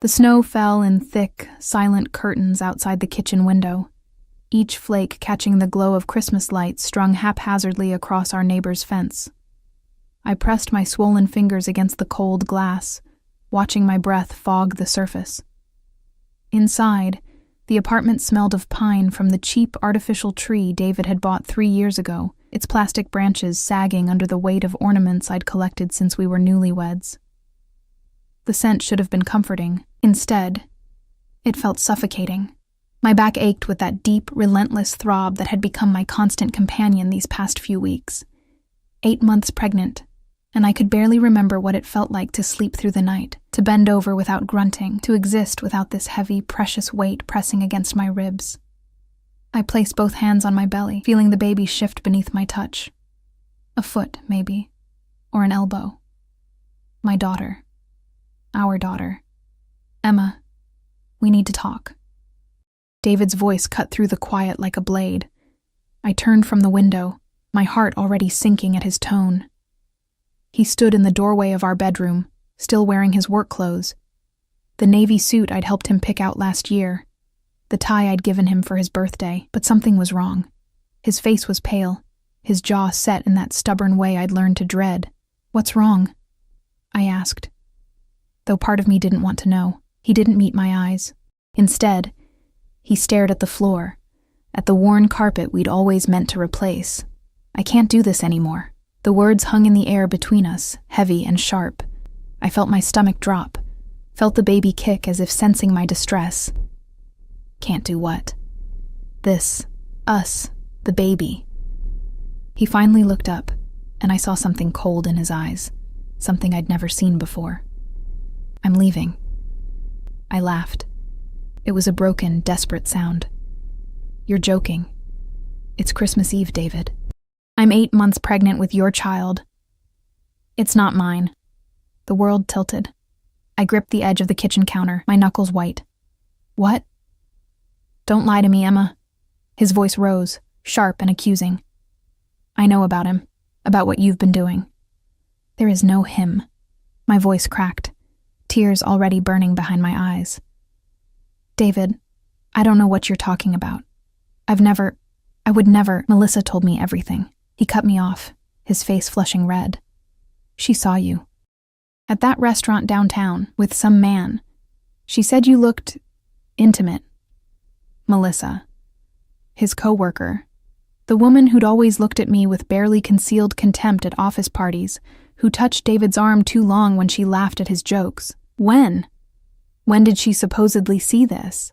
The snow fell in thick, silent curtains outside the kitchen window, each flake catching the glow of Christmas lights strung haphazardly across our neighbor's fence. I pressed my swollen fingers against the cold glass, watching my breath fog the surface. Inside, the apartment smelled of pine from the cheap artificial tree David had bought 3 years ago, its plastic branches sagging under the weight of ornaments I'd collected since we were newlyweds. The scent should have been comforting. Instead, it felt suffocating. My back ached with that deep, relentless throb that had become my constant companion these past few weeks. 8 months pregnant, and I could barely remember what it felt like to sleep through the night, to bend over without grunting, to exist without this heavy, precious weight pressing against my ribs. I placed both hands on my belly, feeling the baby shift beneath my touch. A foot, maybe, or an elbow. My daughter. Our daughter. Emma, we need to talk. David's voice cut through the quiet like a blade. I turned from the window, my heart already sinking at his tone. He stood in the doorway of our bedroom, still wearing his work clothes. The navy suit I'd helped him pick out last year. The tie I'd given him for his birthday, but something was wrong. His face was pale, his jaw set in that stubborn way I'd learned to dread. "What's wrong?" I asked. Though part of me didn't want to know, he didn't meet my eyes. Instead, he stared at the floor, at the worn carpet we'd always meant to replace. "I can't do this anymore." The words hung in the air between us, heavy and sharp. I felt my stomach drop, felt the baby kick as if sensing my distress. Can't do what? This, us, the baby. He finally looked up, and I saw something cold in his eyes, something I'd never seen before. "I'm leaving." I laughed. It was a broken, desperate sound. "You're joking. It's Christmas Eve, David. I'm 8 months pregnant with your child." "It's not mine." The world tilted. I gripped the edge of the kitchen counter, my knuckles white. "What?" "Don't lie to me, Emma." His voice rose, sharp and accusing. "I know about him, about what you've been doing." "There is no him." My voice cracked, tears already burning behind my eyes. "David, I don't know what you're talking about. I would never. Melissa told me everything." He cut me off, his face flushing red. "She saw you. At that restaurant downtown, with some man. She said you looked intimate." Melissa. His co-worker. The woman who'd always looked at me with barely concealed contempt at office parties, who touched David's arm too long when she laughed at his jokes. When? When did she supposedly see this?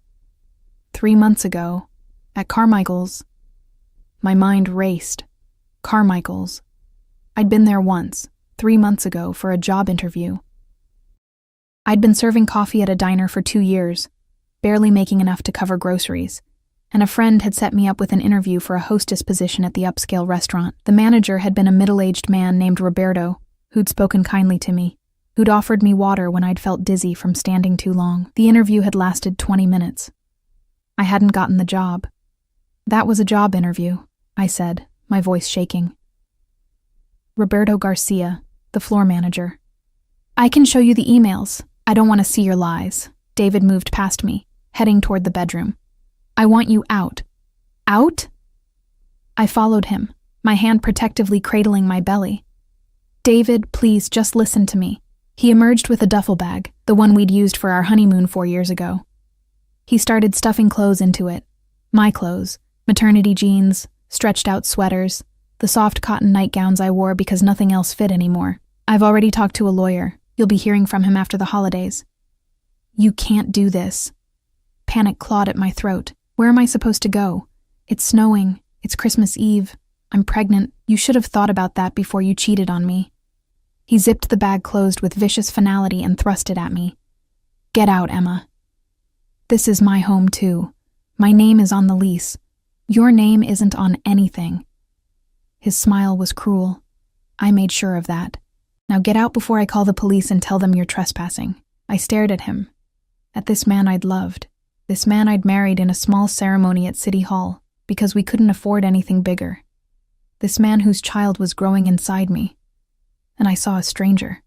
3 months ago, at Carmichael's. My mind raced. Carmichael's. I'd been there once, 3 months ago, for a job interview. I'd been serving coffee at a diner for 2 years, barely making enough to cover groceries, and a friend had set me up with an interview for a hostess position at the upscale restaurant. The manager had been a middle-aged man named Roberto, who'd spoken kindly to me, who'd offered me water when I'd felt dizzy from standing too long. The interview had lasted 20 minutes. I hadn't gotten the job. "That was a job interview," I said, my voice shaking. Roberto Garcia, the floor manager. "I can show you the emails. I don't want to see your lies." David moved past me, heading toward the bedroom. "I want you out." "Out?" I followed him, my hand protectively cradling my belly. "David, please, just listen to me." He emerged with a duffel bag, the one we'd used for our honeymoon 4 years ago. He started stuffing clothes into it. My clothes, maternity jeans, stretched-out sweaters, the soft cotton nightgowns I wore because nothing else fit anymore. "I've already talked to a lawyer. You'll be hearing from him after the holidays." "You can't do this." Panic clawed at my throat. Where am I supposed to go? It's snowing. It's Christmas Eve. I'm pregnant. You should have thought about that before you cheated on me. He zipped the bag closed with vicious finality and thrust it at me. "Get out, Emma. This is my home, too. My name is on the lease. Your name isn't on anything." His smile was cruel. I made sure of that. "Now get out before I call the police and tell them you're trespassing." I stared at him, at this man I'd loved, this man I'd married in a small ceremony at City Hall because we couldn't afford anything bigger, this man whose child was growing inside me, and I saw a stranger.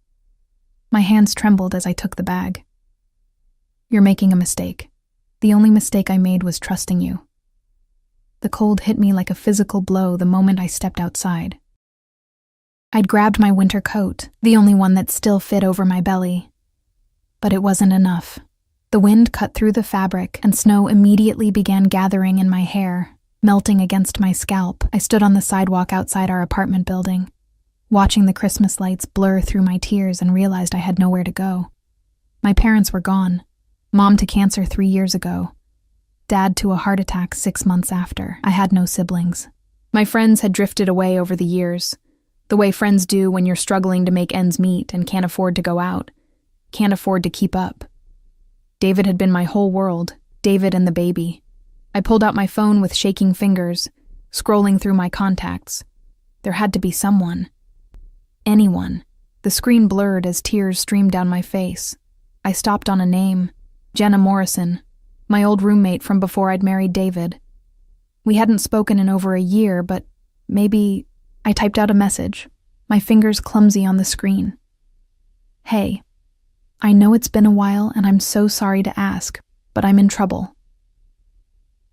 My hands trembled as I took the bag. You're making a mistake. The only mistake I made was trusting you." The cold hit me like a physical blow the moment I stepped outside. I'd grabbed my winter coat, the only one that still fit over my belly. But it wasn't enough. The wind cut through the fabric, and snow immediately began gathering in my hair, melting against my scalp. I stood on the sidewalk outside our apartment building, watching the Christmas lights blur through my tears, and realized I had nowhere to go. My parents were gone. Mom to cancer 3 years ago. Dad to a heart attack 6 months after. I had no siblings. My friends had drifted away over the years, the way friends do when you're struggling to make ends meet and can't afford to go out, can't afford to keep up. David had been my whole world, David and the baby. I pulled out my phone with shaking fingers, scrolling through my contacts. There had to be someone. Anyone. The screen blurred as tears streamed down my face. I stopped on a name, Jenna Morrison, my old roommate from before I'd married David. We hadn't spoken in over a year, but maybe I typed out a message, my fingers clumsy on the screen. "Hey, I know it's been a while and I'm so sorry to ask, but I'm in trouble.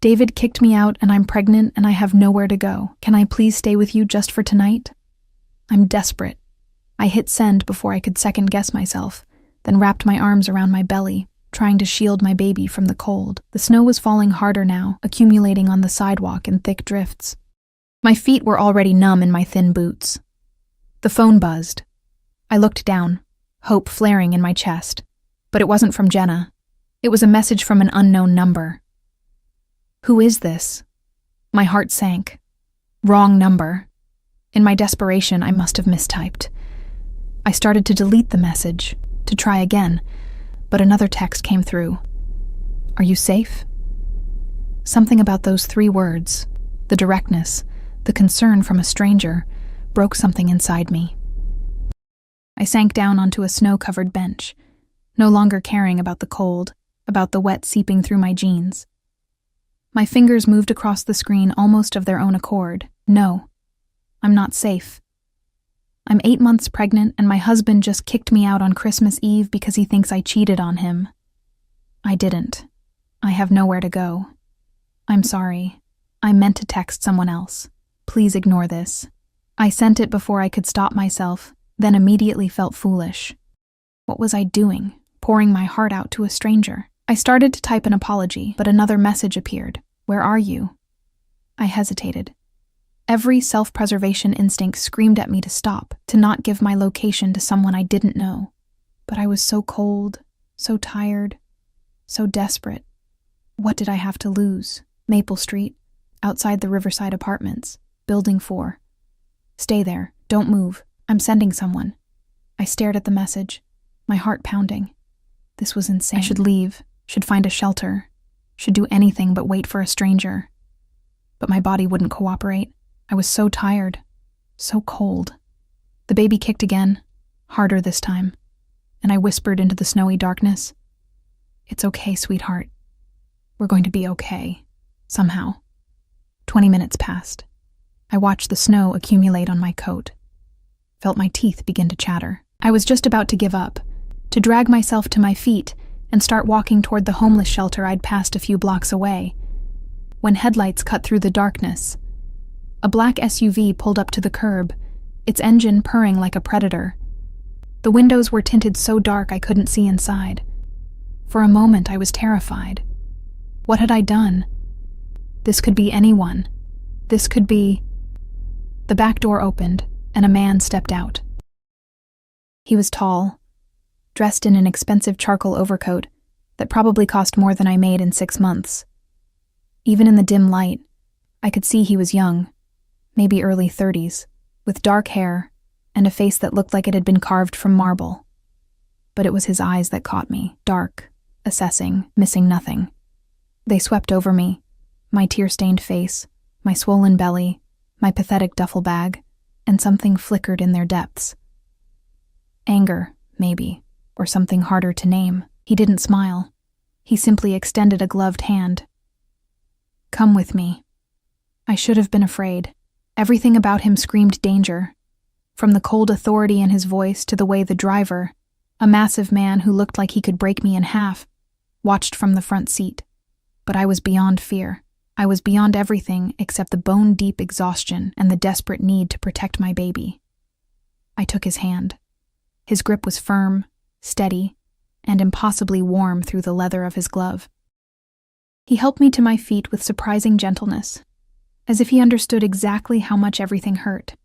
David kicked me out and I'm pregnant and I have nowhere to go. Can I please stay with you just for tonight? I'm desperate." I hit send before I could second guess myself, then wrapped my arms around my belly, trying to shield my baby from the cold. The snow was falling harder now, accumulating on the sidewalk in thick drifts. My feet were already numb in my thin boots. The phone buzzed. I looked down, hope flaring in my chest. But it wasn't from Jenna. It was a message from an unknown number. Who is this? My heart sank. Wrong number. In my desperation, I must have mistyped. I started to delete the message, to try again, but another text came through. "Are you safe?" Something about those 3 words, the directness, the concern from a stranger, broke something inside me. I sank down onto a snow-covered bench, no longer caring about the cold, about the wet seeping through my jeans. My fingers moved across the screen almost of their own accord. No, I'm not safe. I'm 8 months pregnant and my husband just kicked me out on Christmas Eve because he thinks I cheated on him. I didn't. I have nowhere to go. I'm sorry. I meant to text someone else. Please ignore this. I sent it before I could stop myself, then immediately felt foolish. What was I doing, pouring my heart out to a stranger? I started to type an apology, but another message appeared. "Where are you?" I hesitated. Every self-preservation instinct screamed at me to stop, to not give my location to someone I didn't know. But I was so cold, so tired, so desperate. What did I have to lose? Maple Street, outside the Riverside Apartments, Building 4. "Stay there, don't move, I'm sending someone." I stared at the message, my heart pounding. This was insane. I should leave, should find a shelter, should do anything but wait for a stranger. But my body wouldn't cooperate. I was so tired, so cold. The baby kicked again, harder this time, and I whispered into the snowy darkness, "It's okay, sweetheart. We're going to be okay, somehow." 20 minutes passed. I watched the snow accumulate on my coat, felt my teeth begin to chatter. I was just about to give up, to drag myself to my feet and start walking toward the homeless shelter I'd passed a few blocks away, when headlights cut through the darkness. A black SUV pulled up to the curb, its engine purring like a predator. The windows were tinted so dark I couldn't see inside. For a moment I was terrified. What had I done? This could be anyone. This could be... The back door opened, and a man stepped out. He was tall, dressed in an expensive charcoal overcoat that probably cost more than I made in 6 months. Even in the dim light, I could see he was young, maybe early 30s, with dark hair and a face that looked like it had been carved from marble. But it was his eyes that caught me, dark, assessing, missing nothing. They swept over me, my tear-stained face, my swollen belly, my pathetic duffel bag, and something flickered in their depths. Anger, maybe, or something harder to name. He didn't smile. He simply extended a gloved hand. "Come with me." I should have been afraid. Everything about him screamed danger. From the cold authority in his voice to the way the driver, a massive man who looked like he could break me in half, watched from the front seat. But I was beyond fear. I was beyond everything except the bone-deep exhaustion and the desperate need to protect my baby. I took his hand. His grip was firm, steady, and impossibly warm through the leather of his glove. He helped me to my feet with surprising gentleness, as if he understood exactly how much everything hurt,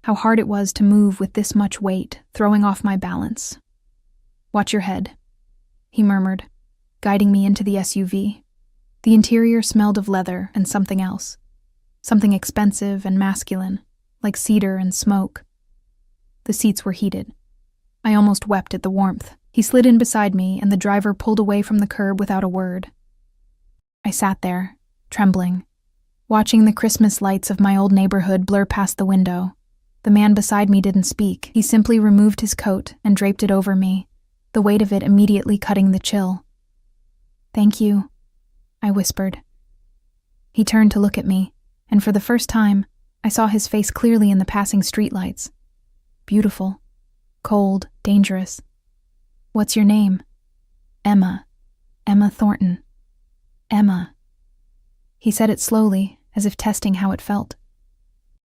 how hard it was to move with this much weight, throwing off my balance. "Watch your head," he murmured, guiding me into the SUV. The interior smelled of leather and something else, something expensive and masculine, like cedar and smoke. The seats were heated. I almost wept at the warmth. He slid in beside me, and the driver pulled away from the curb without a word. I sat there, trembling, watching the Christmas lights of my old neighborhood blur past the window. The man beside me didn't speak. He simply removed his coat and draped it over me, the weight of it immediately cutting the chill. "Thank you," I whispered. He turned to look at me, and for the first time, I saw his face clearly in the passing streetlights. Beautiful, cold, dangerous. "What's your name?" "Emma. Emma Thornton." "Emma." He said it slowly, as if testing how it felt.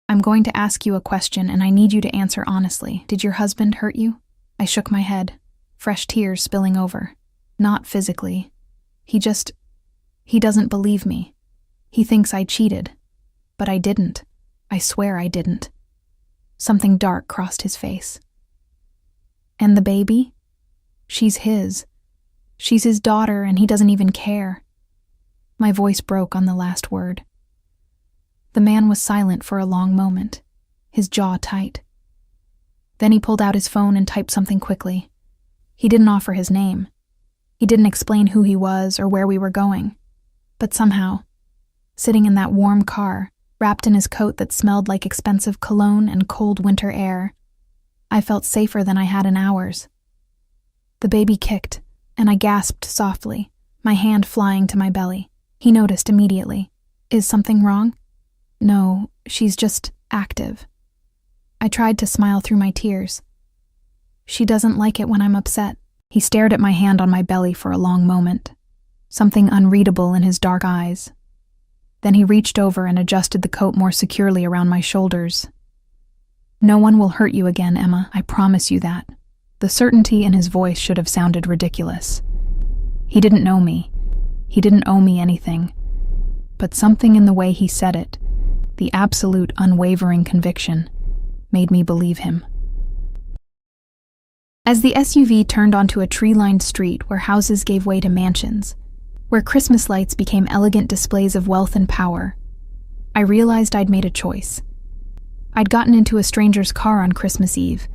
"I'm going to ask you a question, and I need you to answer honestly. Did your husband hurt you?" I shook my head, fresh tears spilling over. "Not physically. He doesn't believe me. He thinks I cheated. But I didn't. I swear I didn't." Something dark crossed his face. "And the baby? She's his. She's his daughter, and he doesn't even care." My voice broke on the last word. The man was silent for a long moment, his jaw tight. Then he pulled out his phone and typed something quickly. He didn't offer his name. He didn't explain who he was or where we were going. But somehow, sitting in that warm car, wrapped in his coat that smelled like expensive cologne and cold winter air, I felt safer than I had in hours. The baby kicked, and I gasped softly, my hand flying to my belly. He noticed immediately. "Is something wrong?" "No, she's just active." I tried to smile through my tears. "She doesn't like it when I'm upset." He stared at my hand on my belly for a long moment, something unreadable in his dark eyes. Then he reached over and adjusted the coat more securely around my shoulders. "No one will hurt you again, Emma, I promise you that." The certainty in his voice should have sounded ridiculous. He didn't know me. He didn't owe me anything. But something in the way he said it, the absolute unwavering conviction, made me believe him. As the SUV turned onto a tree-lined street where houses gave way to mansions, where Christmas lights became elegant displays of wealth and power, I realized I'd made a choice. I'd gotten into a stranger's car on Christmas Eve,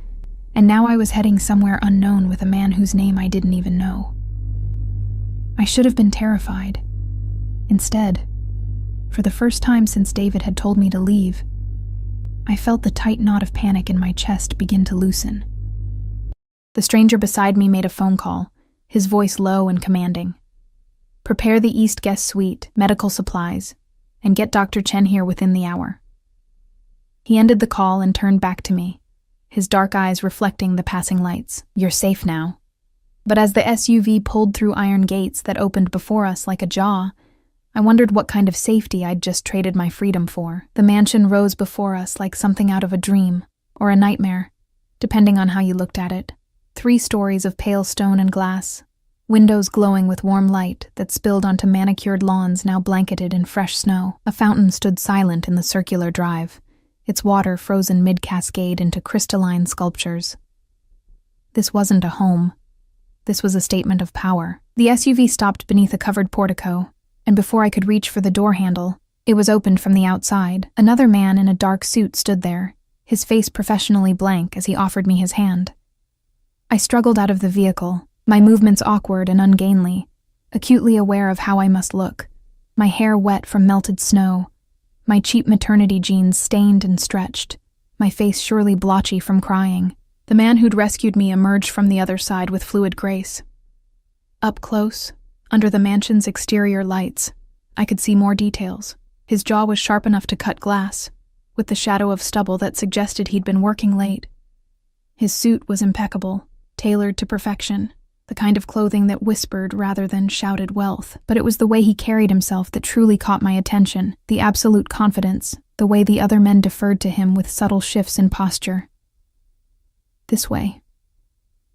and now I was heading somewhere unknown with a man whose name I didn't even know. I should have been terrified. Instead, for the first time since David had told me to leave, I felt the tight knot of panic in my chest begin to loosen. The stranger beside me made a phone call, his voice low and commanding. "Prepare the East Guest Suite, medical supplies, and get Dr. Chen here within the hour." He ended the call and turned back to me, his dark eyes reflecting the passing lights. "You're safe now." But as the SUV pulled through iron gates that opened before us like a jaw, I wondered what kind of safety I'd just traded my freedom for. The mansion rose before us like something out of a dream, or a nightmare, depending on how you looked at it. 3 stories of pale stone and glass, windows glowing with warm light that spilled onto manicured lawns now blanketed in fresh snow. A fountain stood silent in the circular drive, its water frozen mid-cascade into crystalline sculptures. This wasn't a home. This was a statement of power. The SUV stopped beneath a covered portico, and before I could reach for the door handle, it was opened from the outside. Another man in a dark suit stood there, his face professionally blank as he offered me his hand. I struggled out of the vehicle, my movements awkward and ungainly, acutely aware of how I must look, my hair wet from melted snow, my cheap maternity jeans stained and stretched, my face surely blotchy from crying. The man who'd rescued me emerged from the other side with fluid grace. Up close, under the mansion's exterior lights, I could see more details. His jaw was sharp enough to cut glass, with the shadow of stubble that suggested he'd been working late. His suit was impeccable, tailored to perfection, the kind of clothing that whispered rather than shouted wealth. But it was the way he carried himself that truly caught my attention, the absolute confidence, the way the other men deferred to him with subtle shifts in posture. This way.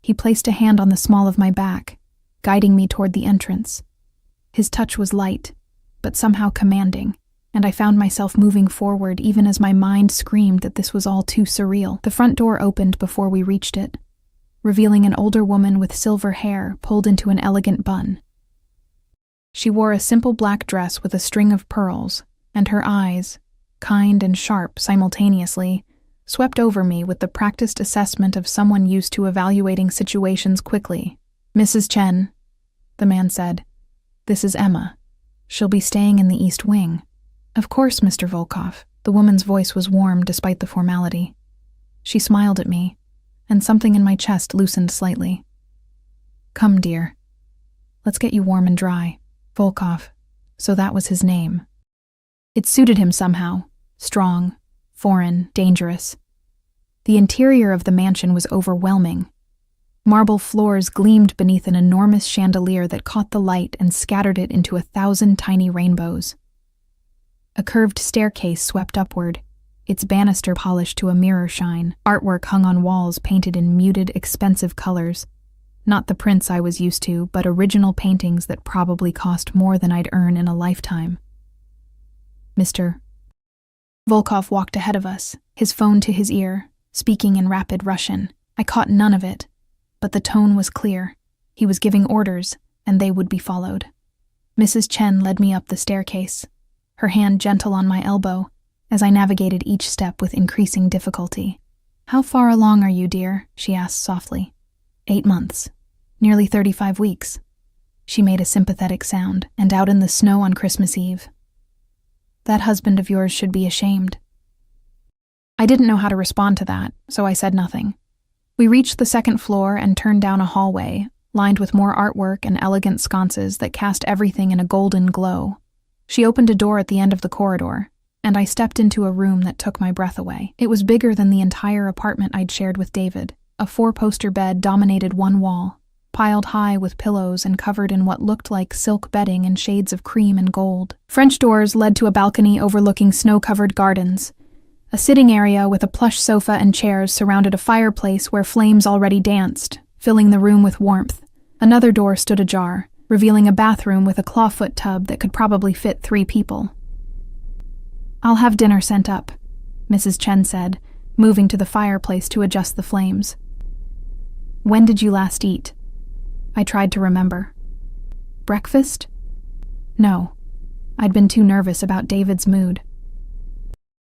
He placed a hand on the small of my back, guiding me toward the entrance. His touch was light, but somehow commanding, and I found myself moving forward even as my mind screamed that this was all too surreal. The front door opened before we reached it, revealing an older woman with silver hair pulled into an elegant bun. She wore a simple black dress with a string of pearls, and her eyes, kind and sharp simultaneously, swept over me with the practiced assessment of someone used to evaluating situations quickly. "Mrs. Chen," the man said, "this is Emma. She'll be staying in the East Wing." "Of course, Mr. Volkov." The woman's voice was warm despite the formality. She smiled at me, and something in my chest loosened slightly. "Come, dear. Let's get you warm and dry." Volkov, so that was his name. It suited him somehow. Strong, foreign, dangerous. The interior of the mansion was overwhelming. Marble floors gleamed beneath an enormous chandelier that caught the light and scattered it into 1,000 tiny rainbows. A curved staircase swept upward, its banister polished to a mirror shine. Artwork hung on walls painted in muted, expensive colors. Not the prints I was used to, but original paintings that probably cost more than I'd earn in a lifetime. "Mr." Volkov walked ahead of us, his phone to his ear, speaking in rapid Russian. I caught none of it, but the tone was clear. He was giving orders, and they would be followed. Mrs. Chen led me up the staircase, her hand gentle on my elbow, as I navigated each step with increasing difficulty. "How far along are you, dear?" she asked softly. 8 months. Nearly 35 weeks. She made a sympathetic sound, and out in the snow on Christmas Eve. "That husband of yours should be ashamed." I didn't know how to respond to that, so I said nothing. We reached the second floor and turned down a hallway, lined with more artwork and elegant sconces that cast everything in a golden glow. She opened a door at the end of the corridor, and I stepped into a room that took my breath away. It was bigger than the entire apartment I'd shared with David. A 4-poster bed dominated one wall, piled high with pillows and covered in what looked like silk bedding in shades of cream and gold. French doors led to a balcony overlooking snow-covered gardens. A sitting area with a plush sofa and chairs surrounded a fireplace where flames already danced, filling the room with warmth. Another door stood ajar, revealing a bathroom with a clawfoot tub that could probably fit 3 people. "I'll have dinner sent up," Mrs. Chen said, moving to the fireplace to adjust the flames. "When did you last eat?" I tried to remember. "Breakfast?" No. I'd been too nervous about David's mood.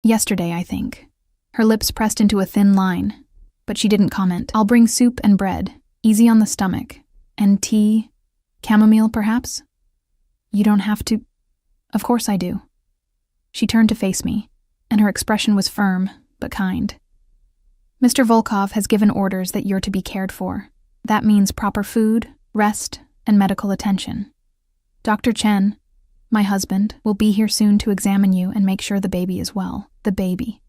"Yesterday, I think." Her lips pressed into a thin line, but she didn't comment. "I'll bring soup and bread, easy on the stomach. And tea? Chamomile, perhaps?" "You don't have to." "Of course I do." She turned to face me, and her expression was firm, but kind. "Mr. Volkov has given orders that you're to be cared for. That means proper food, rest, and medical attention. Dr. Chen, my husband, will be here soon to examine you and make sure the baby is well." The baby.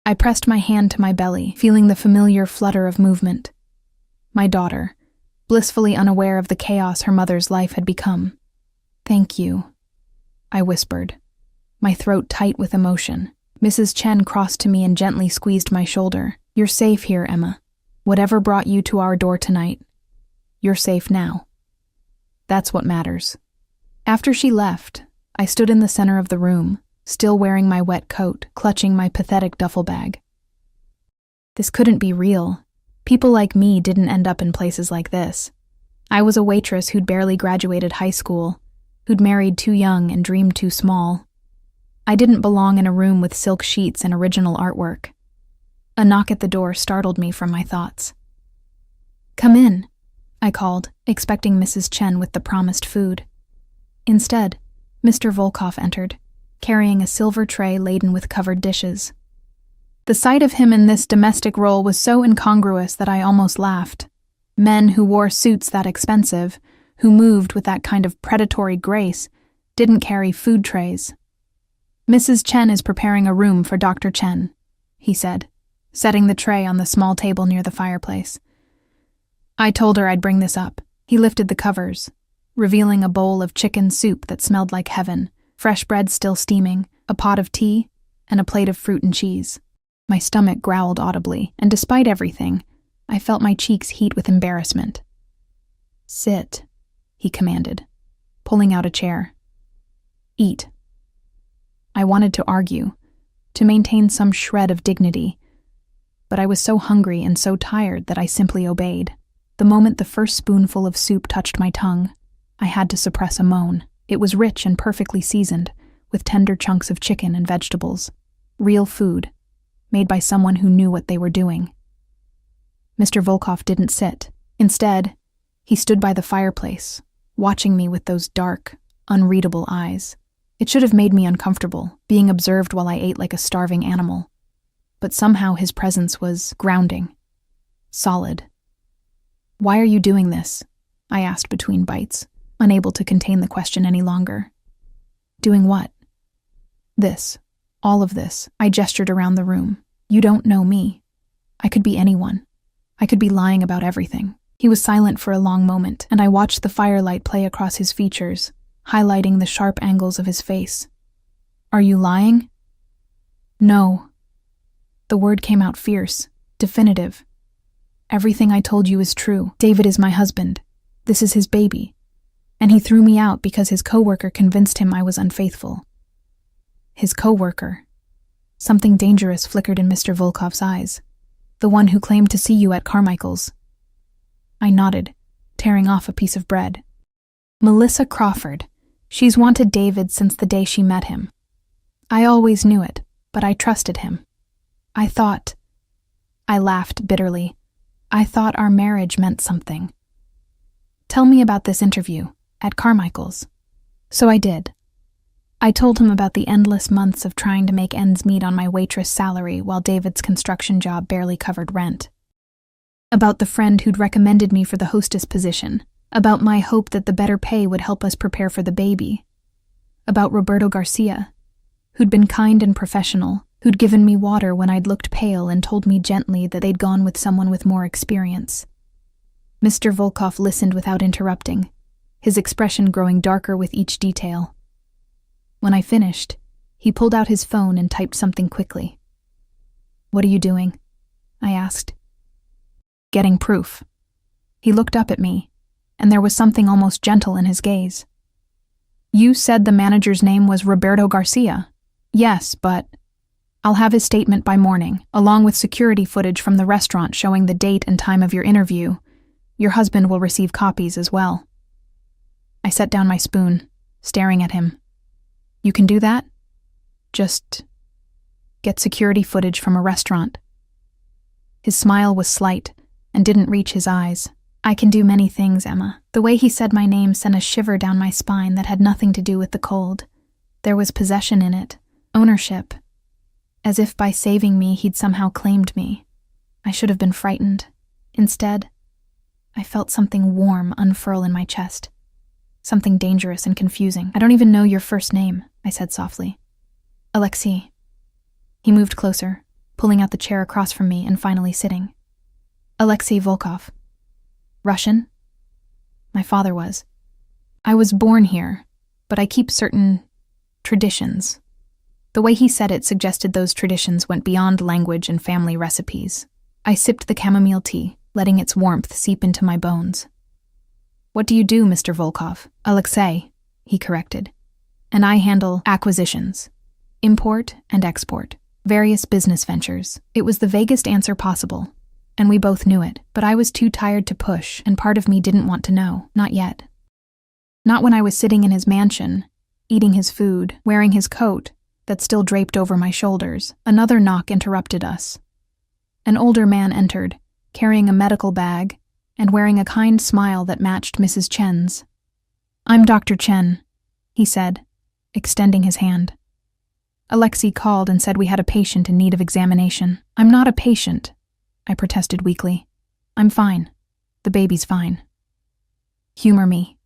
I pressed my hand to my belly, feeling the familiar flutter of movement. My daughter, blissfully unaware of the chaos her mother's life had become. "Thank you," I whispered, my throat tight with emotion. Mrs. Chen crossed to me and gently squeezed my shoulder. "You're safe here, Emma. Whatever brought you to our door tonight, you're safe now. That's what matters." After she left, I stood in the center of the room, still wearing my wet coat, clutching my pathetic duffel bag. This couldn't be real. People like me didn't end up in places like this. I was a waitress who'd barely graduated high school, who'd married too young and dreamed too small. I didn't belong in a room with silk sheets and original artwork. A knock at the door startled me from my thoughts. "Come in," I called, expecting Mrs. Chen with the promised food. Instead, Mr. Volkov entered, carrying a silver tray laden with covered dishes. The sight of him in this domestic role was so incongruous that I almost laughed. Men who wore suits that expensive, who moved with that kind of predatory grace, didn't carry food trays. "Mrs. Chen is preparing a room for Dr. Chen," he said, setting the tray on the small table near the fireplace. "I told her I'd bring this up," He lifted the covers, revealing a bowl of chicken soup that smelled like heaven, fresh bread still steaming, a pot of tea, and a plate of fruit and cheese. My stomach growled audibly, and despite everything, I felt my cheeks heat with embarrassment. "Sit," he commanded, pulling out a chair. "Eat." I wanted to argue, to maintain some shred of dignity, but I was so hungry and so tired that I simply obeyed. The moment the first spoonful of soup touched my tongue, I had to suppress a moan. It was rich and perfectly seasoned, with tender chunks of chicken and vegetables. Real food, made by someone who knew what they were doing. Mr. Volkov didn't sit. Instead, he stood by the fireplace, watching me with those dark, unreadable eyes. It should have made me uncomfortable, being observed while I ate like a starving animal. But somehow his presence was grounding, solid. "Why are you doing this?" I asked between bites, unable to contain the question any longer. "Doing what?" "This. All of this." I gestured around the room. "You don't know me. I could be anyone. I could be lying about everything." He was silent for a long moment, and I watched the firelight play across his features, highlighting the sharp angles of his face. "Are you lying?" "No." The word came out fierce, definitive. "Everything I told you is true. David is my husband. This is his baby. And he threw me out because his coworker convinced him I was unfaithful." His coworker. Something dangerous flickered in Mr. Volkov's eyes. "The one who claimed to see you at Carmichael's." I nodded, tearing off a piece of bread. "Melissa Crawford. She's wanted David since the day she met him. I always knew it, but I trusted him. I laughed bitterly. I thought our marriage meant something. "Tell me about this interview, at Carmichael's." So I did. I told him about the endless months of trying to make ends meet on my waitress salary while David's construction job barely covered rent. About the friend who'd recommended me for the hostess position. About my hope that the better pay would help us prepare for the baby. About Roberto Garcia, who'd been kind and professional, who'd given me water when I'd looked pale and told me gently that they'd gone with someone with more experience. Mr. Volkov listened without interrupting, his expression growing darker with each detail. When I finished, he pulled out his phone and typed something quickly. "What are you doing?" I asked. "Getting proof." He looked up at me, and there was something almost gentle in his gaze. "You said the manager's name was Roberto Garcia." "Yes, but I'll have his statement by morning, along with security footage from the restaurant showing the date and time of your interview. Your husband will receive copies as well." I set down my spoon, staring at him. "You can do that? Just get security footage from a restaurant?" His smile was slight and didn't reach his eyes. "I can do many things, Emma." The way he said my name sent a shiver down my spine that had nothing to do with the cold. There was possession in it, ownership. As if by saving me, he'd somehow claimed me. I should have been frightened. Instead, I felt something warm unfurl in my chest. Something dangerous and confusing. "I don't even know your first name," I said softly. "Alexei." He moved closer, pulling out the chair across from me and finally sitting. "Alexei Volkov." "Russian?" My father was. "I was born here, but I keep certain traditions." The way he said it suggested those traditions went beyond language and family recipes. I sipped the chamomile tea, letting its warmth seep into my bones. "What do you do, Mr. Volkov?" "Alexei," he corrected. "And I handle acquisitions, import and export, various business ventures." It was the vaguest answer possible, and we both knew it, but I was too tired to push, and part of me didn't want to know, not yet. Not when I was sitting in his mansion, eating his food, wearing his coat that still draped over my shoulders. Another knock interrupted us. An older man entered, carrying a medical bag and wearing a kind smile that matched Mrs. Chen's. "I'm Dr. Chen," he said, extending his hand. Alexei called and said we had a patient in need of examination. "I'm not a patient," I protested weakly. "I'm fine. The baby's fine." "Humor me,"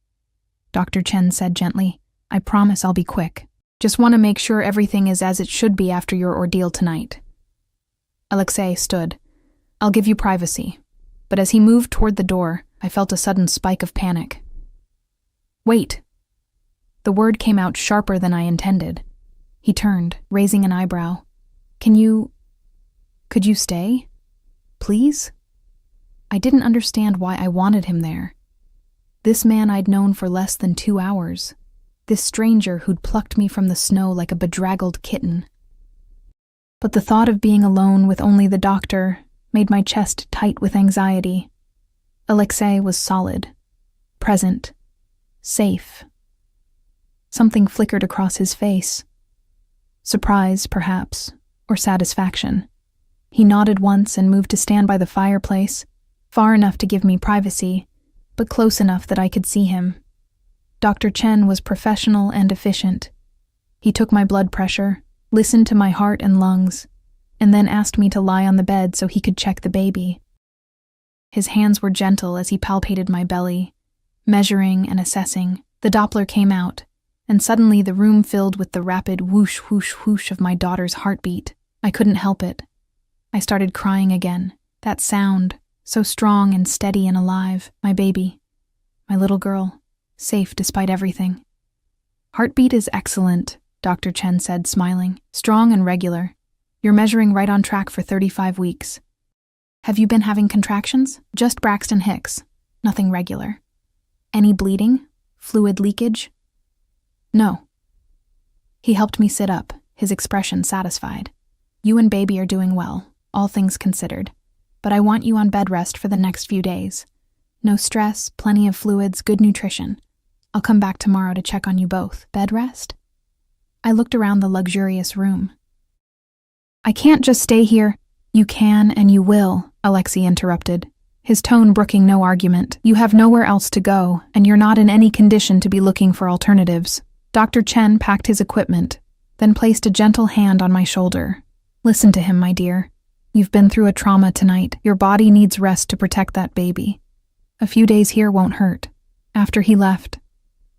Dr. Chen said gently. "I promise I'll be quick. Just want to make sure everything is as it should be after your ordeal tonight." Alexei stood. "I'll give you privacy." But as he moved toward the door, I felt a sudden spike of panic. Wait! The word came out sharper than I intended. He turned, raising an eyebrow. Could you stay? Please? I didn't understand why I wanted him there. This man I'd known for less than 2 hours. This stranger who'd plucked me from the snow like a bedraggled kitten. But the thought of being alone with only the doctor made my chest tight with anxiety. Alexei was solid, present, safe. Something flickered across his face. Surprise, perhaps, or satisfaction. He nodded once and moved to stand by the fireplace, far enough to give me privacy, but close enough that I could see him. Dr. Chen was professional and efficient. He took my blood pressure, listened to my heart and lungs, and then asked me to lie on the bed so he could check the baby. His hands were gentle as he palpated my belly, measuring and assessing. The Doppler came out, and suddenly the room filled with the rapid whoosh, whoosh, whoosh of my daughter's heartbeat. I couldn't help it. I started crying again. That sound, so strong and steady and alive. My baby, my little girl, safe despite everything. Heartbeat is excellent, Dr. Chen said, smiling. Strong and regular. You're measuring right on track for 35 weeks. Have you been having contractions? Just Braxton Hicks. Nothing regular. Any bleeding? Fluid leakage? No. He helped me sit up, his expression satisfied. You and baby are doing well, all things considered. But I want you on bed rest for the next few days. No stress, plenty of fluids, good nutrition. I'll come back tomorrow to check on you both. Bed rest? I looked around the luxurious room. I can't just stay here. You can and you will, Alexei interrupted, his tone brooking no argument. You have nowhere else to go, and you're not in any condition to be looking for alternatives. Dr. Chen packed his equipment, then placed a gentle hand on my shoulder. Listen to him, my dear. You've been through a trauma tonight. Your body needs rest to protect that baby. A few days here won't hurt. After he left,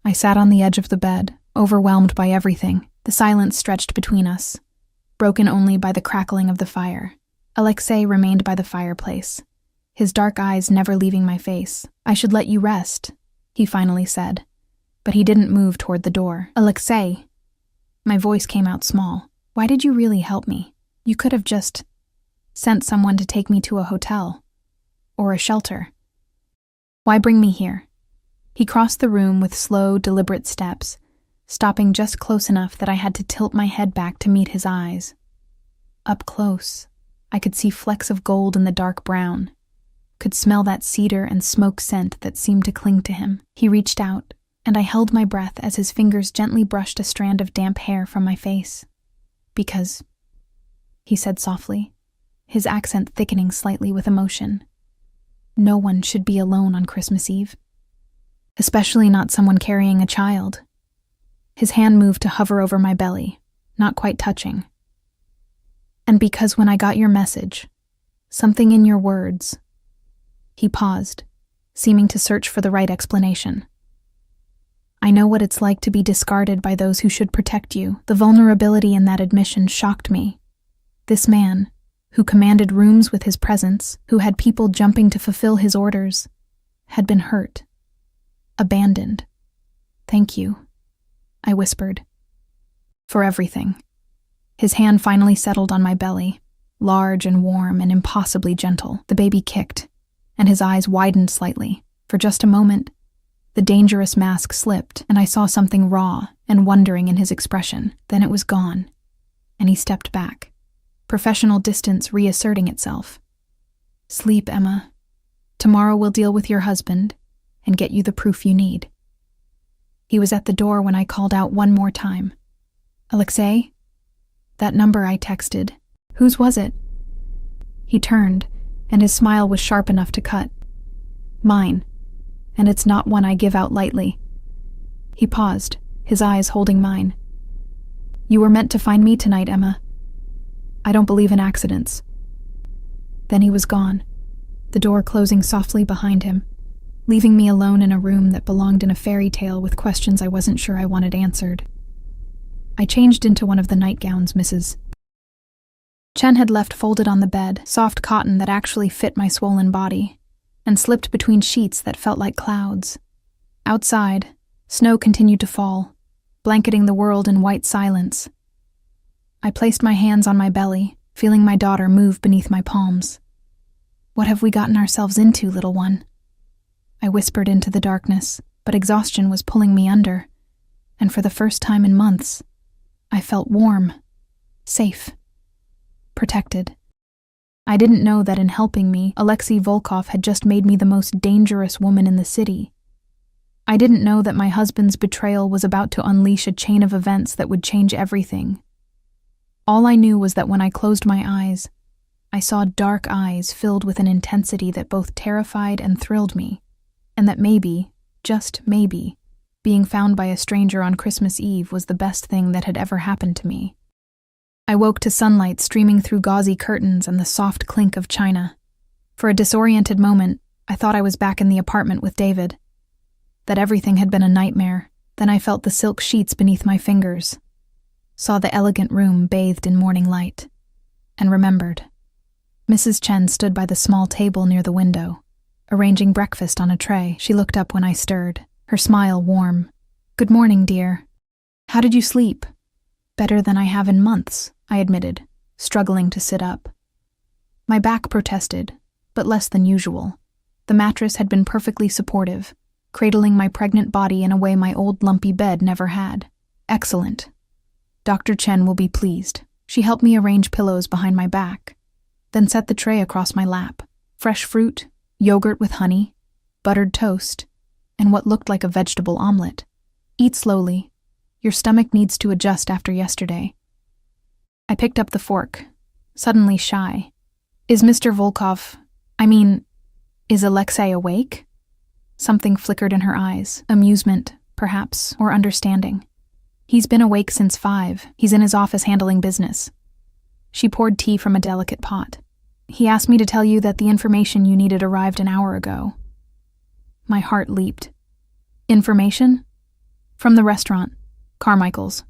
I sat on the edge of the bed, overwhelmed by everything. The silence stretched between us, broken only by the crackling of the fire. Alexei remained by the fireplace, his dark eyes never leaving my face. I should let you rest, he finally said, but he didn't move toward the door. Alexei, my voice came out small. Why did you really help me? You could have just sent someone to take me to a hotel or a shelter. Why bring me here? He crossed the room with slow, deliberate steps, stopping just close enough that I had to tilt my head back to meet his eyes. Up close, I could see flecks of gold in the dark brown, could smell that cedar and smoke scent that seemed to cling to him. He reached out, and I held my breath as his fingers gently brushed a strand of damp hair from my face. Because, he said softly, his accent thickening slightly with emotion, no one should be alone on Christmas Eve. Especially not someone carrying a child. His hand moved to hover over my belly, not quite touching. And because when I got your message, something in your words. He paused, seeming to search for the right explanation. I know what it's like to be discarded by those who should protect you. The vulnerability in that admission shocked me. This man, who commanded rooms with his presence, who had people jumping to fulfill his orders, had been hurt. Abandoned. Thank you, I whispered. For everything. His hand finally settled on my belly, large and warm and impossibly gentle. The baby kicked, and his eyes widened slightly. For just a moment, the dangerous mask slipped, and I saw something raw and wondering in his expression. Then it was gone, and he stepped back, professional distance reasserting itself. Sleep, Emma. Tomorrow we'll deal with your husband and get you the proof you need. He was at the door when I called out one more time. Alexei? That number I texted. Whose was it? He turned, and his smile was sharp enough to cut. Mine, and it's not one I give out lightly. He paused, his eyes holding mine. You were meant to find me tonight, Emma. I don't believe in accidents. Then he was gone, the door closing softly behind him, leaving me alone in a room that belonged in a fairy tale with questions I wasn't sure I wanted answered. I changed into one of the nightgowns Mrs. Chen had left folded on the bed, soft cotton that actually fit my swollen body. and slipped between sheets that felt like clouds. Outside, snow continued to fall, blanketing the world in white silence. I placed my hands on my belly, feeling my daughter move beneath my palms. "What have we gotten ourselves into, little one?" I whispered into the darkness, but exhaustion was pulling me under, and for the first time in months, I felt warm, safe, protected. I didn't know that in helping me, Alexei Volkov had just made me the most dangerous woman in the city. I didn't know that my husband's betrayal was about to unleash a chain of events that would change everything. All I knew was that when I closed my eyes, I saw dark eyes filled with an intensity that both terrified and thrilled me, and that maybe, just maybe, being found by a stranger on Christmas Eve was the best thing that had ever happened to me. I woke to sunlight streaming through gauzy curtains and the soft clink of china. For a disoriented moment, I thought I was back in the apartment with David. That everything had been a nightmare. Then I felt the silk sheets beneath my fingers, saw the elegant room bathed in morning light, and remembered. Mrs. Chen stood by the small table near the window, arranging breakfast on a tray. She looked up when I stirred, her smile warm. "Good morning, dear. How did you sleep?" "Better than I have in months," I admitted, struggling to sit up. My back protested, but less than usual. The mattress had been perfectly supportive, cradling my pregnant body in a way my old lumpy bed never had. "Excellent. Dr. Chen will be pleased." She helped me arrange pillows behind my back, then set the tray across my lap. Fresh fruit, yogurt with honey, buttered toast, and what looked like a vegetable omelet. "Eat slowly. Your stomach needs to adjust after yesterday." I picked up the fork, suddenly shy. Is Alexei awake?" Something flickered in her eyes, amusement, perhaps, or understanding. "He's been awake since 5. He's in his office handling business." She poured tea from a delicate pot. "He asked me to tell you that the information you needed arrived an hour ago." My heart leaped. "Information?" "From the restaurant, Carmichael's."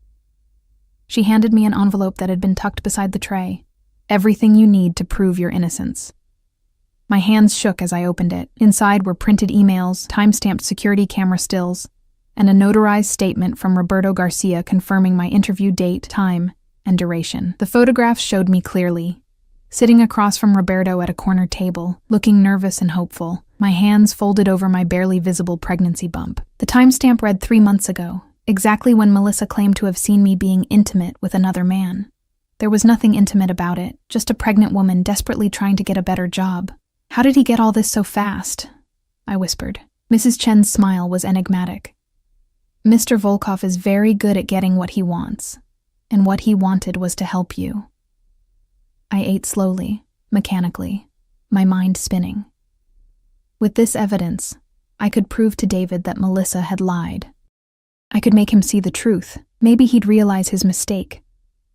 She handed me an envelope that had been tucked beside the tray. "Everything you need to prove your innocence." My hands shook as I opened it. Inside were printed emails, time-stamped security camera stills, and a notarized statement from Roberto Garcia confirming my interview date, time, and duration. The photographs showed me clearly, sitting across from Roberto at a corner table, looking nervous and hopeful, my hands folded over my barely visible pregnancy bump. The timestamp read 3 months ago, exactly when Melissa claimed to have seen me being intimate with another man. There was nothing intimate about it, just a pregnant woman desperately trying to get a better job. "How did he get all this so fast?" I whispered. Mrs. Chen's smile was enigmatic. "Mr. Volkov is very good at getting what he wants, and what he wanted was to help you." I ate slowly, mechanically, my mind spinning. With this evidence, I could prove to David that Melissa had lied. I could make him see the truth. Maybe he'd realize his mistake,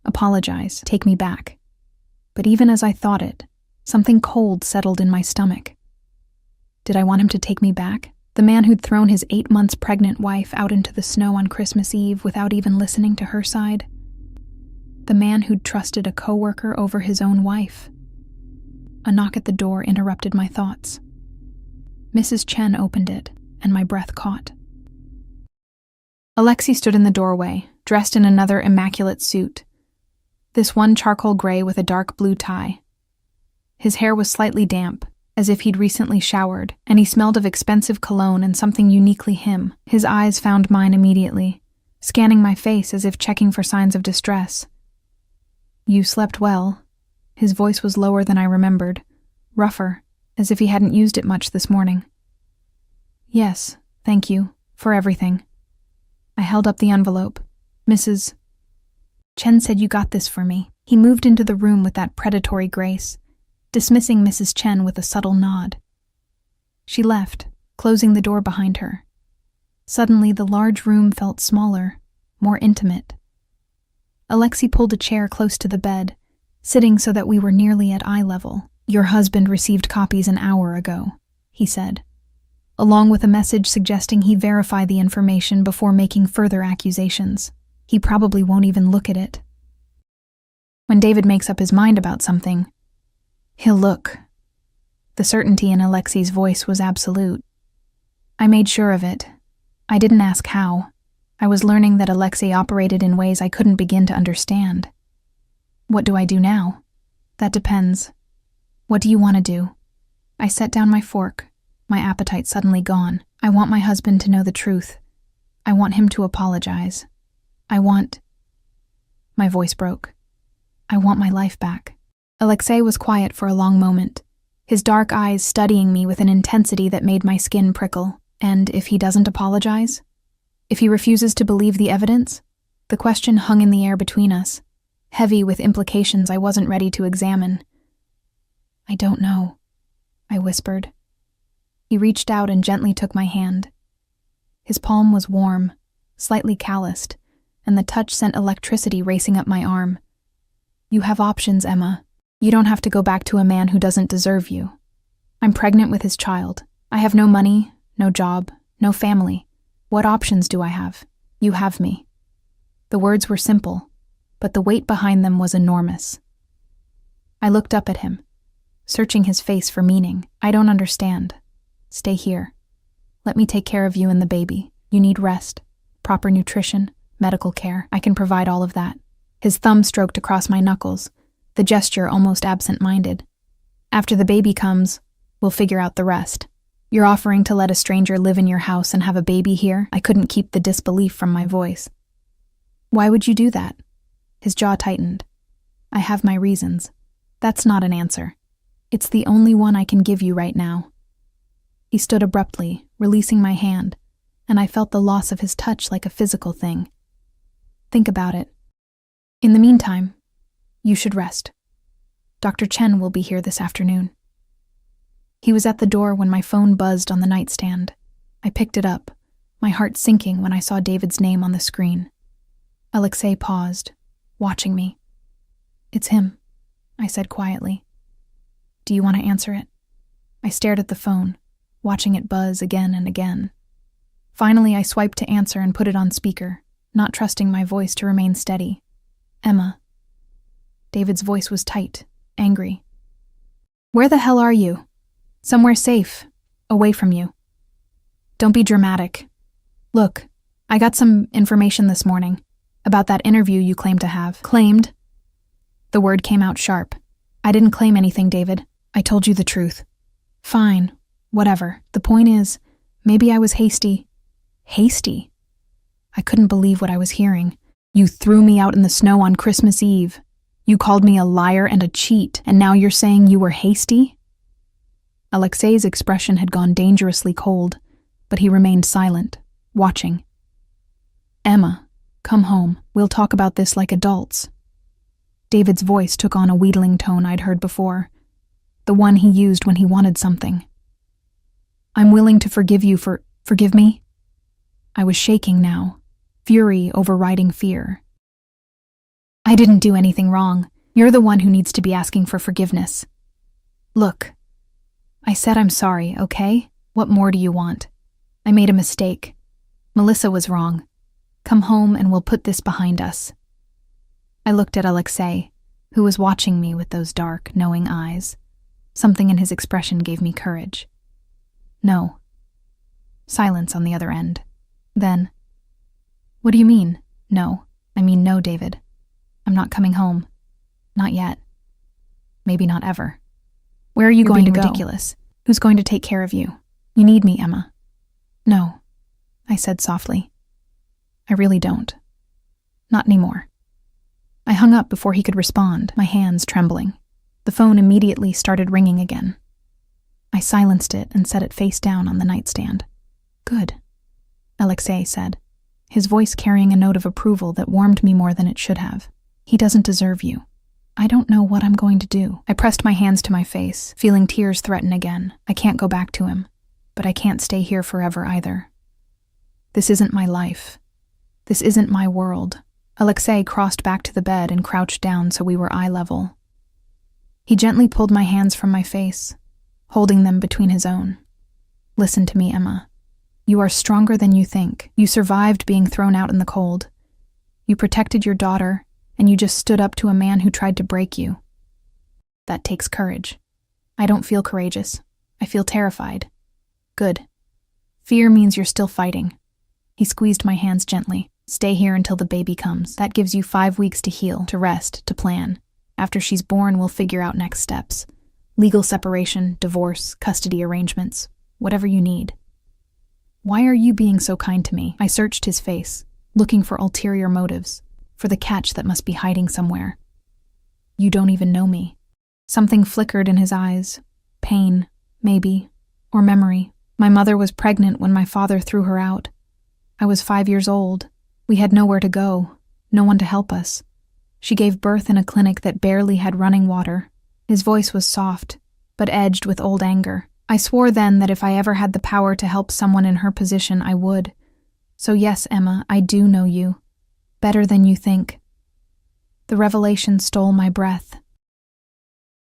apologize, take me back. But even as I thought it, something cold settled in my stomach. Did I want him to take me back? The man who'd thrown his 8 months pregnant wife out into the snow on Christmas Eve without even listening to her side? The man who'd trusted a coworker over his own wife? A knock at the door interrupted my thoughts. Mrs. Chen opened it, and my breath caught. Alexei stood in the doorway, dressed in another immaculate suit. This one charcoal gray with a dark blue tie. His hair was slightly damp, as if he'd recently showered, and he smelled of expensive cologne and something uniquely him. His eyes found mine immediately, scanning my face as if checking for signs of distress. "You slept well." His voice was lower than I remembered, rougher, as if he hadn't used it much this morning. "Yes, thank you, for everything." I held up the envelope. "Mrs. Chen said you got this for me." He moved into the room with that predatory grace, dismissing Mrs. Chen with a subtle nod. She left, closing the door behind her. Suddenly, the large room felt smaller, more intimate. Alexei pulled a chair close to the bed, sitting so that we were nearly at eye level. "Your husband received copies an hour ago," he said, along with a message suggesting he verify the information before making further accusations. He probably won't even look at it. When David makes up his mind about something, he'll look. The certainty in Alexei's voice was absolute. I made sure of it. I didn't ask how. I was learning that Alexei operated in ways I couldn't begin to understand. What do I do now? That depends. What do you want to do? I set down my fork, my appetite suddenly gone. I want my husband to know the truth. I want him to apologize. My voice broke. I want my life back. Alexei was quiet for a long moment, his dark eyes studying me with an intensity that made my skin prickle. And if he doesn't apologize? If he refuses to believe the evidence? The question hung in the air between us, heavy with implications I wasn't ready to examine. I don't know, I whispered. He reached out and gently took my hand. His palm was warm, slightly calloused, and the touch sent electricity racing up my arm. You have options, Emma. You don't have to go back to a man who doesn't deserve you. I'm pregnant with his child. I have no money, no job, no family. What options do I have? You have me. The words were simple, but the weight behind them was enormous. I looked up at him, searching his face for meaning. I don't understand. Stay here. Let me take care of you and the baby. You need rest, proper nutrition, medical care. I can provide all of that. His thumb stroked across my knuckles, the gesture almost absent-minded. After the baby comes, we'll figure out the rest. You're offering to let a stranger live in your house and have a baby here? I couldn't keep the disbelief from my voice. Why would you do that? His jaw tightened. I have my reasons. That's not an answer. It's the only one I can give you right now. He stood abruptly, releasing my hand, and I felt the loss of his touch like a physical thing. Think about it. In the meantime, you should rest. Dr. Chen will be here this afternoon. He was at the door when my phone buzzed on the nightstand. I picked it up, my heart sinking when I saw David's name on the screen. Alexei paused, watching me. It's him, I said quietly. Do you want to answer it? I stared at the phone, watching it buzz again and again. Finally, I swiped to answer and put it on speaker, not trusting my voice to remain steady. Emma. David's voice was tight, angry. Where the hell are you? Somewhere safe, away from you. Don't be dramatic. Look, I got some information this morning about that interview you claimed to have. Claimed? The word came out sharp. I didn't claim anything, David. I told you the truth. Fine, whatever. The point is, maybe I was hasty. Hasty? I couldn't believe what I was hearing. You threw me out in the snow on Christmas Eve. You called me a liar and a cheat, and now you're saying you were hasty? Alexei's expression had gone dangerously cold, but he remained silent, watching. Emma, come home. We'll talk about this like adults. David's voice took on a wheedling tone I'd heard before, the one he used when he wanted something. I'm willing to forgive you for... Forgive me? I was shaking now, fury overriding fear. I didn't do anything wrong. You're the one who needs to be asking for forgiveness. Look, I said I'm sorry, okay? What more do you want? I made a mistake. Melissa was wrong. Come home and we'll put this behind us. I looked at Alexei, who was watching me with those dark, knowing eyes. Something in his expression gave me courage. No. Silence on the other end. Then, what do you mean, no? I mean no, David. I'm not coming home. Not yet. Maybe not ever. Where are you going to go? Ridiculous. Who's going to take care of you? You need me, Emma. No, I said softly. I really don't. Not anymore. I hung up before he could respond, my hands trembling. The phone immediately started ringing again. I silenced it and set it face down on the nightstand. Good, Alexei said, his voice carrying a note of approval that warmed me more than it should have. He doesn't deserve you. I don't know what I'm going to do. I pressed my hands to my face, feeling tears threaten again. I can't go back to him, but I can't stay here forever either. This isn't my life. This isn't my world. Alexei crossed back to the bed and crouched down so we were eye level. He gently pulled my hands from my face, holding them between his own. Listen to me, Emma. You are stronger than you think. You survived being thrown out in the cold. You protected your daughter, and you just stood up to a man who tried to break you. That takes courage. I don't feel courageous. I feel terrified. Good. Fear means you're still fighting. He squeezed my hands gently. Stay here until the baby comes. That gives you 5 weeks to heal, to rest, to plan. After she's born, we'll figure out next steps. Legal separation, divorce, custody arrangements, whatever you need. Why are you being so kind to me? I searched his face, looking for ulterior motives, for the catch that must be hiding somewhere. You don't even know me. Something flickered in his eyes. Pain, maybe, or memory. My mother was pregnant when my father threw her out. I was 5 years old. We had nowhere to go, no one to help us. She gave birth in a clinic that barely had running water. His voice was soft, but edged with old anger. I swore then that if I ever had the power to help someone in her position, I would. So yes, Emma, I do know you. Better than you think. The revelation stole my breath.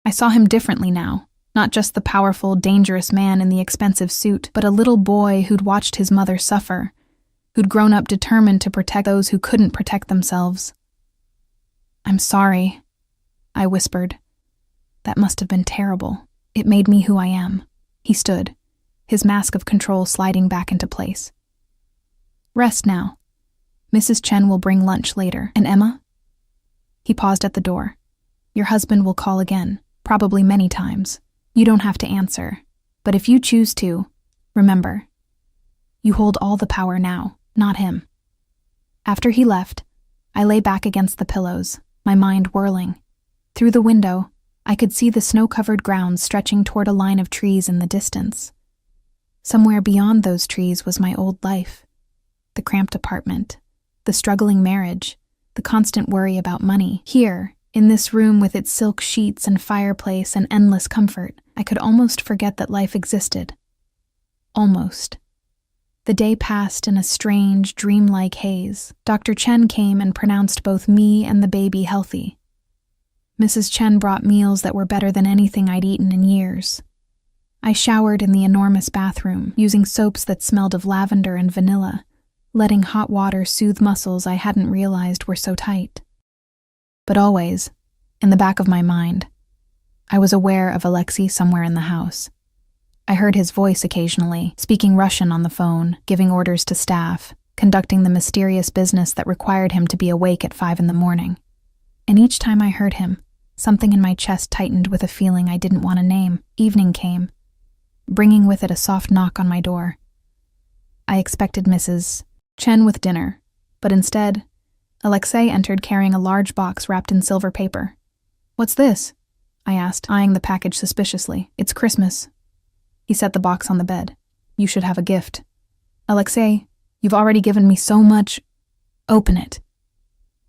I saw him differently now. Not just the powerful, dangerous man in the expensive suit, but a little boy who'd watched his mother suffer, who'd grown up determined to protect those who couldn't protect themselves. I'm sorry, I whispered. That must have been terrible. It made me who I am. He stood, his mask of control sliding back into place. Rest now. Mrs. Chen will bring lunch later. And Emma? He paused at the door. Your husband will call again, probably many times. You don't have to answer. But if you choose to, remember, you hold all the power now, not him. After he left, I lay back against the pillows, my mind whirling. Through the window, I could see the snow-covered grounds stretching toward a line of trees in the distance. Somewhere beyond those trees was my old life. The cramped apartment, the struggling marriage, the constant worry about money. Here, in this room with its silk sheets and fireplace and endless comfort, I could almost forget that life existed. Almost. The day passed in a strange, dreamlike haze. Dr. Chen came and pronounced both me and the baby healthy. Mrs. Chen brought meals that were better than anything I'd eaten in years. I showered in the enormous bathroom, using soaps that smelled of lavender and vanilla, letting hot water soothe muscles I hadn't realized were so tight. But always, in the back of my mind, I was aware of Alexei somewhere in the house. I heard his voice occasionally, speaking Russian on the phone, giving orders to staff, conducting the mysterious business that required him to be awake at 5 a.m. And each time I heard him, something in my chest tightened with a feeling I didn't want to name. Evening came, bringing with it a soft knock on my door. I expected Mrs. Chen with dinner, but instead, Alexei entered carrying a large box wrapped in silver paper. What's this? I asked, eyeing the package suspiciously. It's Christmas. He set the box on the bed. You should have a gift. Alexei, you've already given me so much. Open it.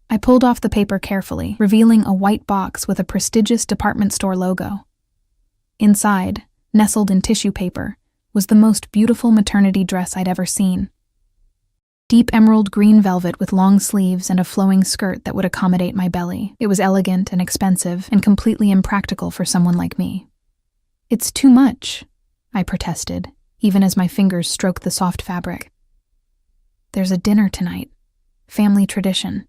I pulled off the paper carefully, revealing a white box with a prestigious department store logo. Inside, nestled in tissue paper, was the most beautiful maternity dress I'd ever seen. Deep emerald green velvet with long sleeves and a flowing skirt that would accommodate my belly. It was elegant and expensive and completely impractical for someone like me. It's too much, I protested, even as my fingers stroked the soft fabric. There's a dinner tonight. Family tradition.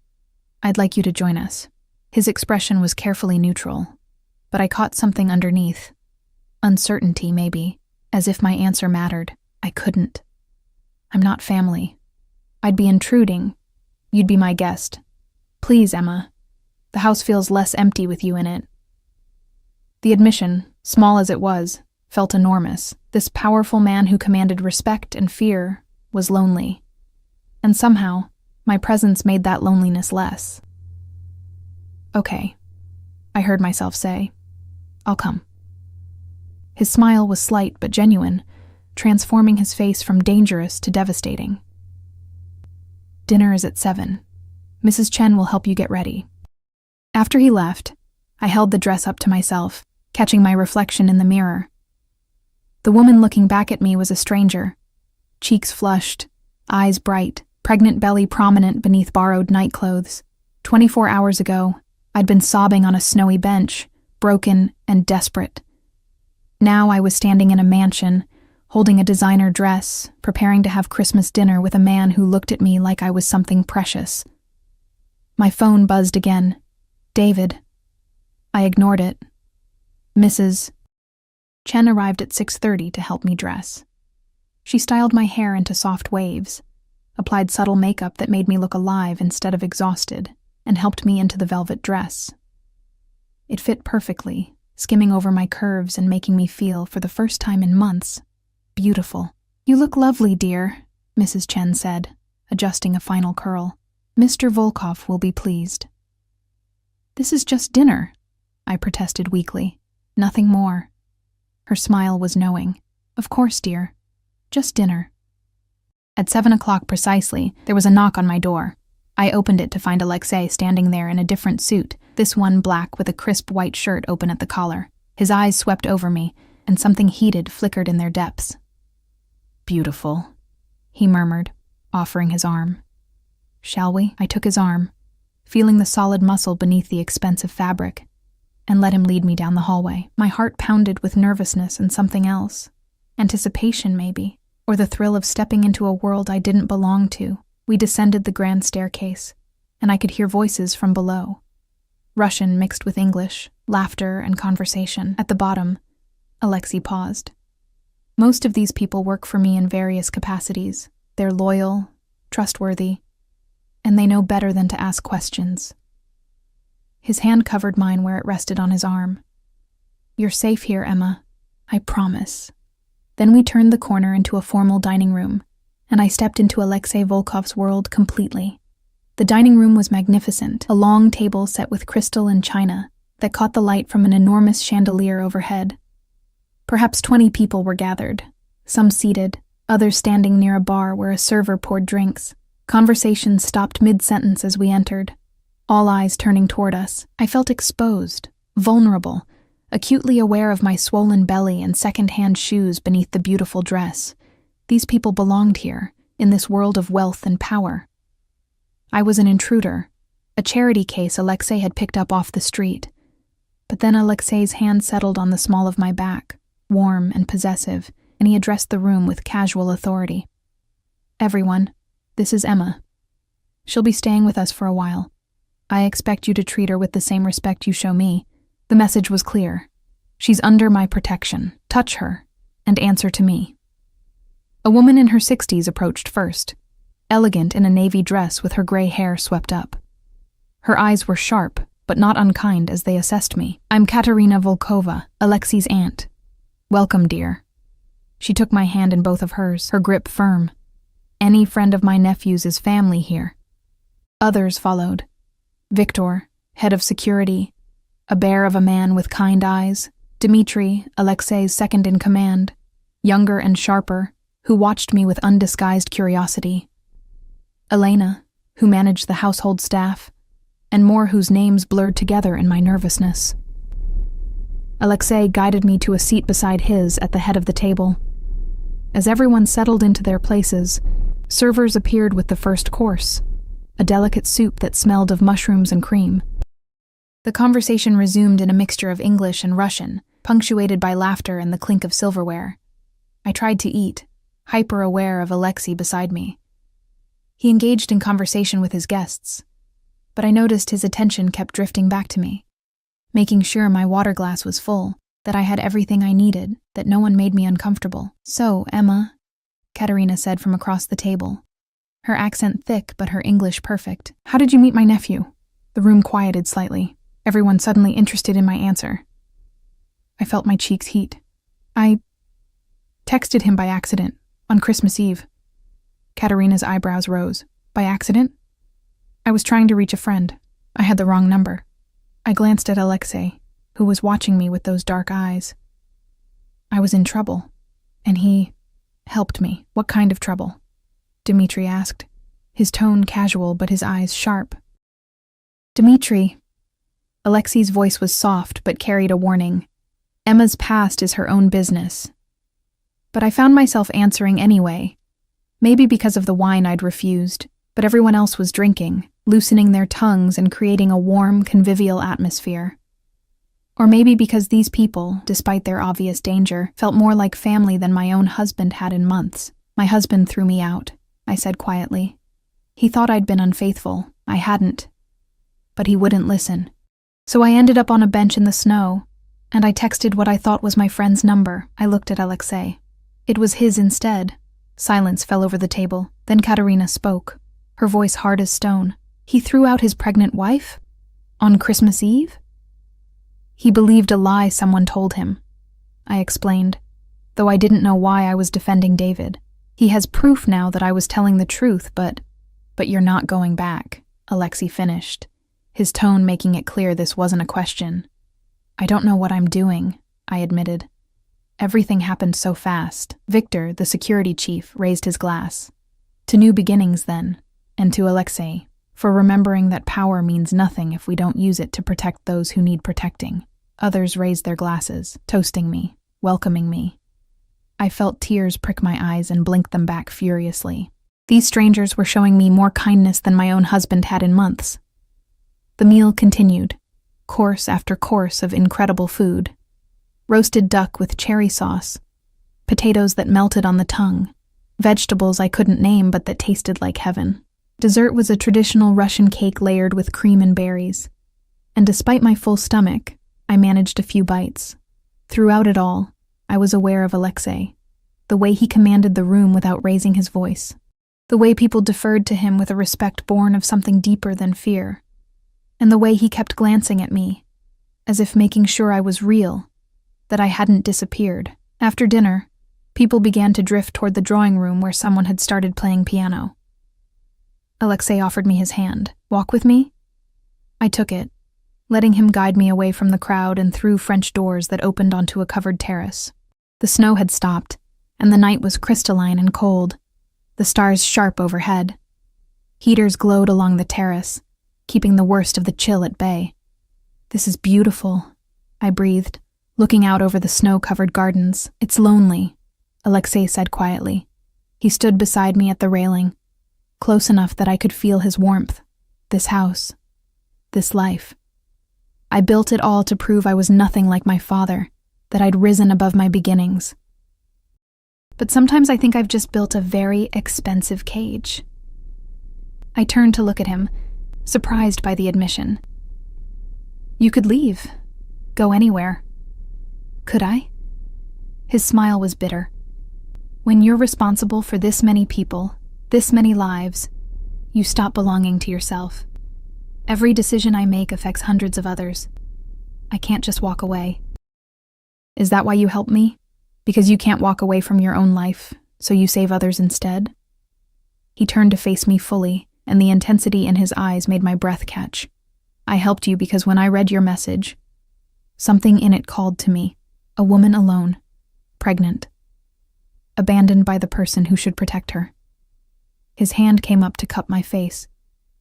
I'd like you to join us. His expression was carefully neutral, but I caught something underneath. Uncertainty, maybe, as if my answer mattered. I couldn't. I'm not family. I'd be intruding. You'd be my guest. Please, Emma. The house feels less empty with you in it. The admission, small as it was, felt enormous. This powerful man who commanded respect and fear was lonely. And somehow, my presence made that loneliness less. Okay, I heard myself say. I'll come. His smile was slight but genuine, transforming his face from dangerous to devastating. Dinner is at 7. Mrs. Chen will help you get ready. After he left, I held the dress up to myself, catching my reflection in the mirror. The woman looking back at me was a stranger. Cheeks flushed, eyes bright, pregnant belly prominent beneath borrowed nightclothes. 24 hours ago, I'd been sobbing on a snowy bench, broken and desperate. Now I was standing in a mansion, holding a designer dress, preparing to have Christmas dinner with a man who looked at me like I was something precious. My phone buzzed again. David. I ignored it. Mrs. Chen arrived at 6:30 to help me dress. She styled my hair into soft waves, applied subtle makeup that made me look alive instead of exhausted, and helped me into the velvet dress. It fit perfectly, skimming over my curves and making me feel, for the first time in months, beautiful. "You look lovely, dear," Mrs. Chen said, adjusting a final curl. "Mr. Volkov will be pleased." "This is just dinner," I protested weakly. "Nothing more." Her smile was knowing. "Of course, dear. Just dinner." At 7 o'clock precisely, there was a knock on my door. I opened it to find Alexei standing there in a different suit, this one black with a crisp white shirt open at the collar. His eyes swept over me, and something heated flickered in their depths. "Beautiful," he murmured, offering his arm. "Shall we?" I took his arm, feeling the solid muscle beneath the expensive fabric, and let him lead me down the hallway. My heart pounded with nervousness and something else. Anticipation, maybe, or the thrill of stepping into a world I didn't belong to. We descended the grand staircase, and I could hear voices from below. Russian mixed with English, laughter and conversation. At the bottom, Alexei paused. Most of these people work for me in various capacities. They're loyal, trustworthy, and they know better than to ask questions. His hand covered mine where it rested on his arm. "You're safe here, Emma. I promise." Then we turned the corner into a formal dining room, and I stepped into Alexei Volkov's world completely. The dining room was magnificent, a long table set with crystal and china that caught the light from an enormous chandelier overhead. Perhaps 20 people were gathered, some seated, others standing near a bar where a server poured drinks. Conversation stopped mid-sentence as we entered, all eyes turning toward us. I felt exposed, vulnerable, acutely aware of my swollen belly and second-hand shoes beneath the beautiful dress. These people belonged here, in this world of wealth and power. I was an intruder, a charity case Alexei had picked up off the street. But then Alexei's hand settled on the small of my back, warm and possessive, and he addressed the room with casual authority. "Everyone, this is Emma. She'll be staying with us for a while. I expect you to treat her with the same respect you show me." The message was clear. She's under my protection. Touch her, and answer to me. A woman in her 60s approached first, elegant in a navy dress with her gray hair swept up. Her eyes were sharp, but not unkind as they assessed me. "I'm Katerina Volkova, Alexei's aunt. Welcome, dear." She took my hand in both of hers, her grip firm. "Any friend of my nephew's is family here." Others followed. Victor, head of security, a bear of a man with kind eyes, Dmitri, Alexei's second-in-command, younger and sharper, who watched me with undisguised curiosity, Elena, who managed the household staff, and more whose names blurred together in my nervousness. Alexei guided me to a seat beside his at the head of the table. As everyone settled into their places, servers appeared with the first course, a delicate soup that smelled of mushrooms and cream. The conversation resumed in a mixture of English and Russian, punctuated by laughter and the clink of silverware. I tried to eat, hyper-aware of Alexei beside me. He engaged in conversation with his guests, but I noticed his attention kept drifting back to me, making sure my water glass was full, that I had everything I needed, that no one made me uncomfortable. "So, Emma," Katerina said from across the table, her accent thick but her English perfect. "How did you meet my nephew?" The room quieted slightly, everyone suddenly interested in my answer. I felt my cheeks heat. "I texted him by accident, on Christmas Eve." Katerina's eyebrows rose. "By accident?" "I was trying to reach a friend. I had the wrong number." I glanced at Alexei, who was watching me with those dark eyes. I was in trouble, and he helped me. "What kind of trouble?" Dmitri asked, his tone casual but his eyes sharp. "Dmitri." Alexei's voice was soft but carried a warning. "Emma's past is her own business." But I found myself answering anyway, maybe because of the wine I'd refused, but everyone else was drinking, loosening their tongues and creating a warm, convivial atmosphere. Or maybe because these people, despite their obvious danger, felt more like family than my own husband had in months. "My husband threw me out," I said quietly. "He thought I'd been unfaithful. I hadn't. But he wouldn't listen. So I ended up on a bench in the snow, and I texted what I thought was my friend's number. I looked at Alexei. It was his instead. Silence fell over the table. Then Katerina spoke, her voice hard as stone. He threw out his pregnant wife? On Christmas Eve? He believed a lie someone told him. I explained, though I didn't know why I was defending David. He has proof now that I was telling the truth, but you're not going back, Alexei finished, his tone making it clear this wasn't a question. I don't know what I'm doing, I admitted. Everything happened so fast. Victor, the security chief, raised his glass. To new beginnings, then, and to Alexei, for remembering that power means nothing if we don't use it to protect those who need protecting. Others raised their glasses, toasting me, welcoming me. I felt tears prick my eyes and blinked them back furiously. These strangers were showing me more kindness than my own husband had in months. The meal continued, course after course of incredible food. Roasted duck with cherry sauce, potatoes that melted on the tongue, vegetables I couldn't name but that tasted like heaven. Dessert was a traditional Russian cake layered with cream and berries. And despite my full stomach, I managed a few bites. Throughout it all, I was aware of Alexei, the way he commanded the room without raising his voice, the way people deferred to him with a respect born of something deeper than fear, and the way he kept glancing at me, as if making sure I was real, that I hadn't disappeared. After dinner, people began to drift toward the drawing room where someone had started playing piano. Alexei offered me his hand. Walk with me? I took it, letting him guide me away from the crowd and through French doors that opened onto a covered terrace. The snow had stopped, and the night was crystalline and cold, the stars sharp overhead. Heaters glowed along the terrace, keeping the worst of the chill at bay. This is beautiful, I breathed, looking out over the snow-covered gardens. It's lonely, Alexei said quietly. He stood beside me at the railing, close enough that I could feel his warmth. This house, this life. I built it all to prove I was nothing like my father, that I'd risen above my beginnings. But sometimes I think I've just built a very expensive cage. I turned to look at him, surprised by the admission. You could leave, go anywhere. Could I? His smile was bitter. When you're responsible for this many people, this many lives, you stop belonging to yourself. Every decision I make affects hundreds of others. I can't just walk away. Is that why you help me? Because you can't walk away from your own life, so you save others instead? He turned to face me fully, and the intensity in his eyes made my breath catch. I helped you because when I read your message, something in it called to me. A woman alone, pregnant, abandoned by the person who should protect her. His hand came up to cup my face,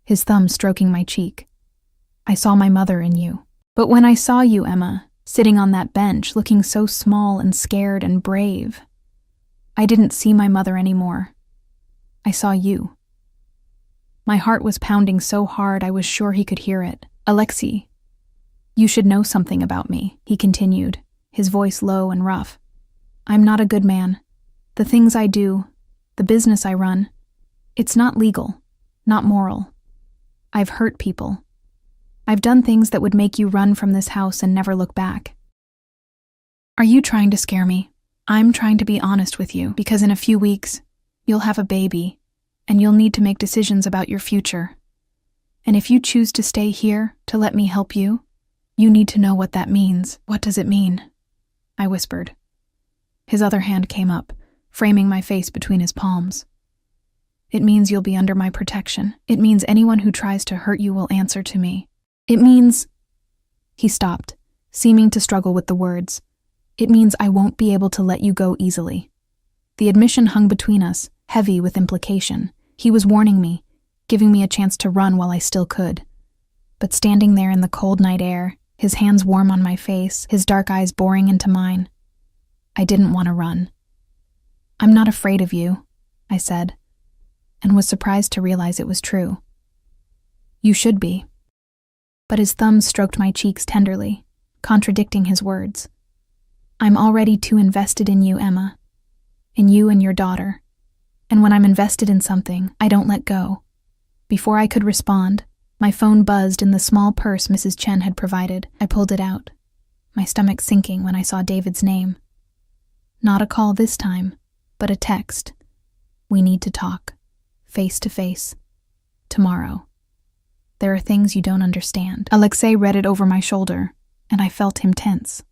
his thumb stroking my cheek. I saw my mother in you. But when I saw you, Emma, sitting on that bench, looking so small and scared and brave, I didn't see my mother anymore. I saw you. My heart was pounding so hard I was sure he could hear it. Alexei, you should know something about me, he continued, his voice low and rough. I'm not a good man. The things I do, the business I run, it's not legal, not moral. I've hurt people. I've done things that would make you run from this house and never look back. Are you trying to scare me? I'm trying to be honest with you, because in a few weeks, you'll have a baby, and you'll need to make decisions about your future. And if you choose to stay here to let me help you, you need to know what that means. What does it mean? I whispered. His other hand came up, framing my face between his palms. It means you'll be under my protection. It means anyone who tries to hurt you will answer to me. It means... He stopped, seeming to struggle with the words. It means I won't be able to let you go easily. The admission hung between us, heavy with implication. He was warning me, giving me a chance to run while I still could. But standing there in the cold night air, his hands warm on my face, his dark eyes boring into mine, I didn't want to run. I'm not afraid of you, I said, and was surprised to realize it was true. You should be. But his thumbs stroked my cheeks tenderly, contradicting his words. I'm already too invested in you, Emma. In you and your daughter. And when I'm invested in something, I don't let go. Before I could respond, my phone buzzed in the small purse Mrs. Chen had provided. I pulled it out. my stomach sinking when I saw David's name. Not a call this time, but a text. We need to talk, face to face, tomorrow. There are things you don't understand. Alexei read it over my shoulder, and I felt him tense.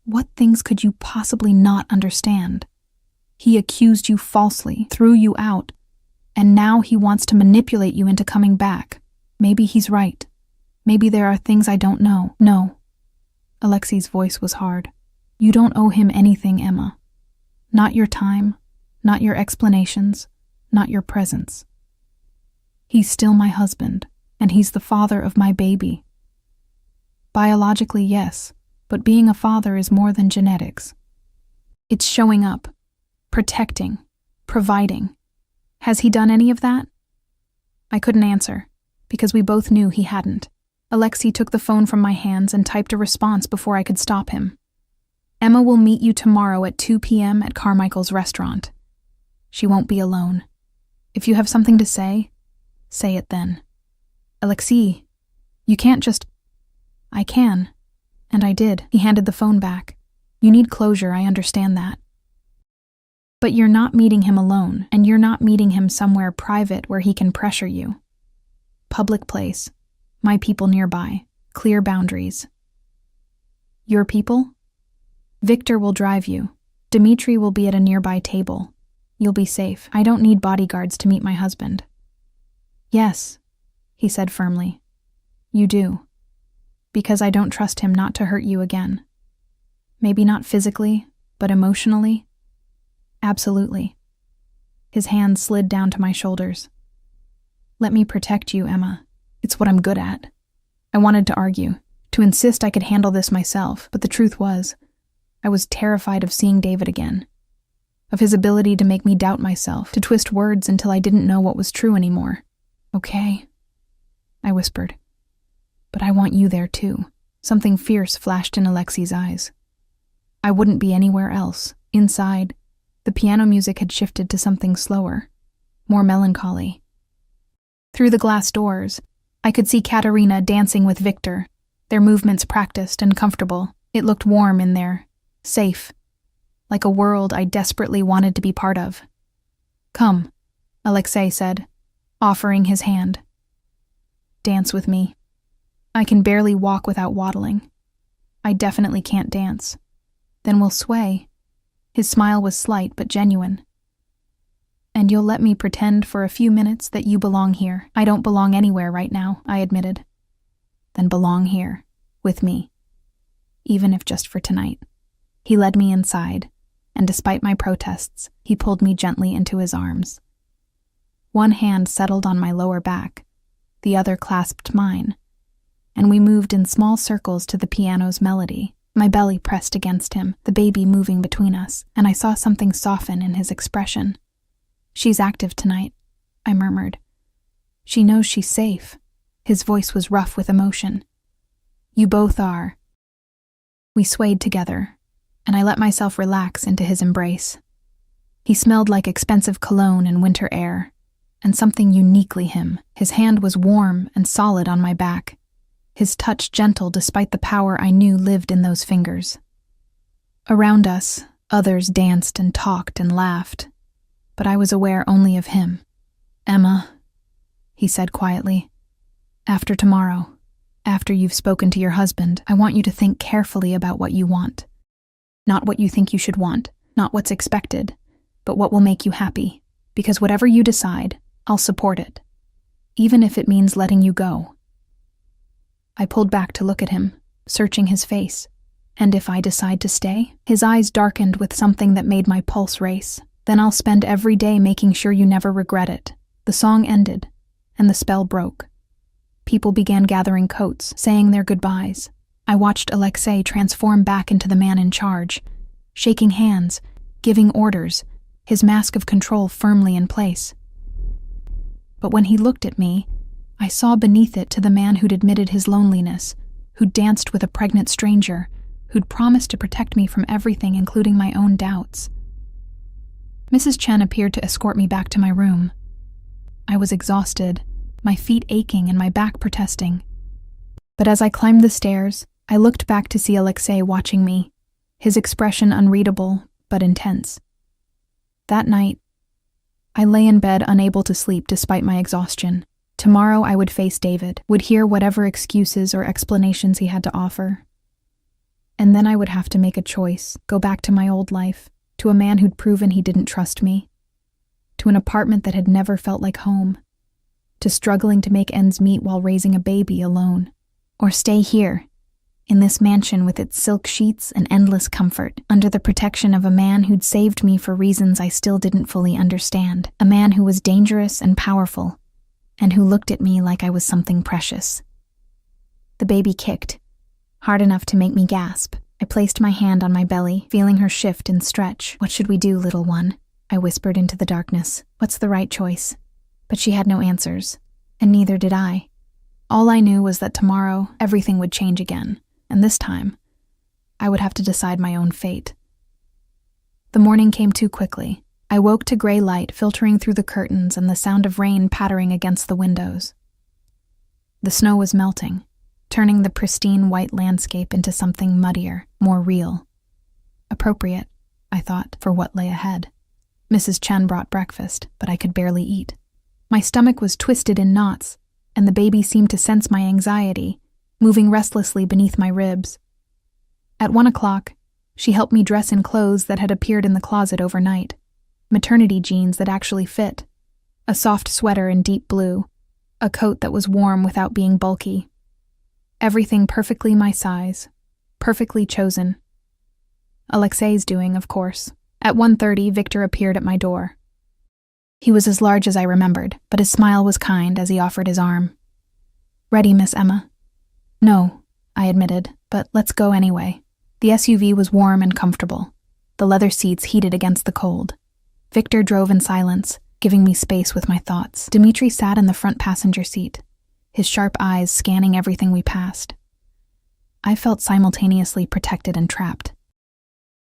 What things could you possibly not understand? He accused you falsely, threw you out, and now he wants to manipulate you into coming back. Maybe he's right. Maybe there are things I don't know. No. Alexei's voice was hard. You don't owe him anything, Emma. Not your time, not your explanations, not your presence. He's still my husband, and he's the father of my baby. Biologically, yes, but being a father is more than genetics. It's showing up, protecting, providing. Has he done any of that? I couldn't answer, because we both knew he hadn't. Alexei took the phone from my hands and typed a response before I could stop him. Emma will meet you tomorrow at 2 p.m. at Carmichael's restaurant. She won't be alone. If you have something to say it then. Alexei, you can't just... I can. And I did. He handed the phone back. You need closure, I understand that. But you're not meeting him alone, and you're not meeting him somewhere private where he can pressure you. Public place. My people nearby. Clear boundaries. Your people? Victor will drive you. Dmitri will be at a nearby table. You'll be safe. I don't need bodyguards to meet my husband. Yes, he said firmly. You do. Because I don't trust him not to hurt you again. Maybe not physically, but emotionally? Absolutely. His hand slid down to my shoulders. Let me protect you, Emma. It's what I'm good at. I wanted to argue, to insist I could handle this myself, but the truth was, I was terrified of seeing David again, of his ability to make me doubt myself, to twist words until I didn't know what was true anymore. Okay, I whispered. But I want you there too. Something fierce flashed in Alexei's eyes. I wouldn't be anywhere else. Inside, the piano music had shifted to something slower, more melancholy. Through the glass doors, I could see Katerina dancing with Victor, their movements practiced and comfortable. It looked warm in there, safe, like a world I desperately wanted to be part of. Come, Alexei said, offering his hand. Dance with me. I can barely walk without waddling. I definitely can't dance. Then we'll sway. His smile was slight but genuine. And you'll let me pretend for a few minutes that you belong here. I don't belong anywhere right now, I admitted. Then belong here, with me. Even if just for tonight. He led me inside, and despite my protests, he pulled me gently into his arms. One hand settled on my lower back, the other clasped mine, and we moved in small circles to the piano's melody. My belly pressed against him, the baby moving between us, and I saw something soften in his expression. She's active tonight, I murmured. She knows she's safe. His voice was rough with emotion. You both are. We swayed together, and I let myself relax into his embrace. He smelled like expensive cologne and winter air, and something uniquely him. His hand was warm and solid on my back, his touch gentle despite the power I knew lived in those fingers. Around us, others danced and talked and laughed, but I was aware only of him. Emma, he said quietly, after tomorrow, after you've spoken to your husband, I want you to think carefully about what you want. Not what you think you should want, not what's expected, but what will make you happy, because whatever you decide, I'll support it, even if it means letting you go. I pulled back to look at him, searching his face. And if I decide to stay? His eyes darkened with something that made my pulse race. Then I'll spend every day making sure you never regret it. The song ended, and the spell broke. People began gathering coats, saying their goodbyes. I watched Alexei transform back into the man in charge, shaking hands, giving orders, his mask of control firmly in place. But when he looked at me, I saw beneath it to the man who'd admitted his loneliness, who'd danced with a pregnant stranger, who'd promised to protect me from everything, including my own doubts. Mrs. Chen appeared to escort me back to my room. I was exhausted, my feet aching and my back protesting. But as I climbed the stairs, I looked back to see Alexei watching me, his expression unreadable but intense. That night, I lay in bed unable to sleep despite my exhaustion. Tomorrow I would face David, would hear whatever excuses or explanations he had to offer. And then I would have to make a choice, go back to my old life, to a man who'd proven he didn't trust me, to an apartment that had never felt like home, to struggling to make ends meet while raising a baby alone, or stay here, in this mansion with its silk sheets and endless comfort, under the protection of a man who'd saved me for reasons I still didn't fully understand, a man who was dangerous and powerful, and who looked at me like I was something precious. The baby kicked, hard enough to make me gasp. I placed my hand on my belly, feeling her shift and stretch. "What should we do, little one?" I whispered into the darkness. "What's the right choice?" But she had no answers, and neither did I. All I knew was that tomorrow everything would change again, and this time, I would have to decide my own fate. The morning came too quickly. I woke to gray light filtering through the curtains and the sound of rain pattering against the windows. The snow was melting, turning the pristine white landscape into something muddier, more real. Appropriate, I thought, for what lay ahead. Mrs. Chen brought breakfast, but I could barely eat. My stomach was twisted in knots, and the baby seemed to sense my anxiety, moving restlessly beneath my ribs. At 1 o'clock, she helped me dress in clothes that had appeared in the closet overnight. Maternity jeans that actually fit, a soft sweater in deep blue, a coat that was warm without being bulky. Everything perfectly my size, perfectly chosen. Alexei's doing, of course. At 1:30, Victor appeared at my door. He was as large as I remembered, but his smile was kind as he offered his arm. "Ready, Miss Emma?" "No," I admitted, "but let's go anyway." The SUV was warm and comfortable, the leather seats heated against the cold. Victor drove in silence, giving me space with my thoughts. Dimitri sat in the front passenger seat, his sharp eyes scanning everything we passed. I felt simultaneously protected and trapped.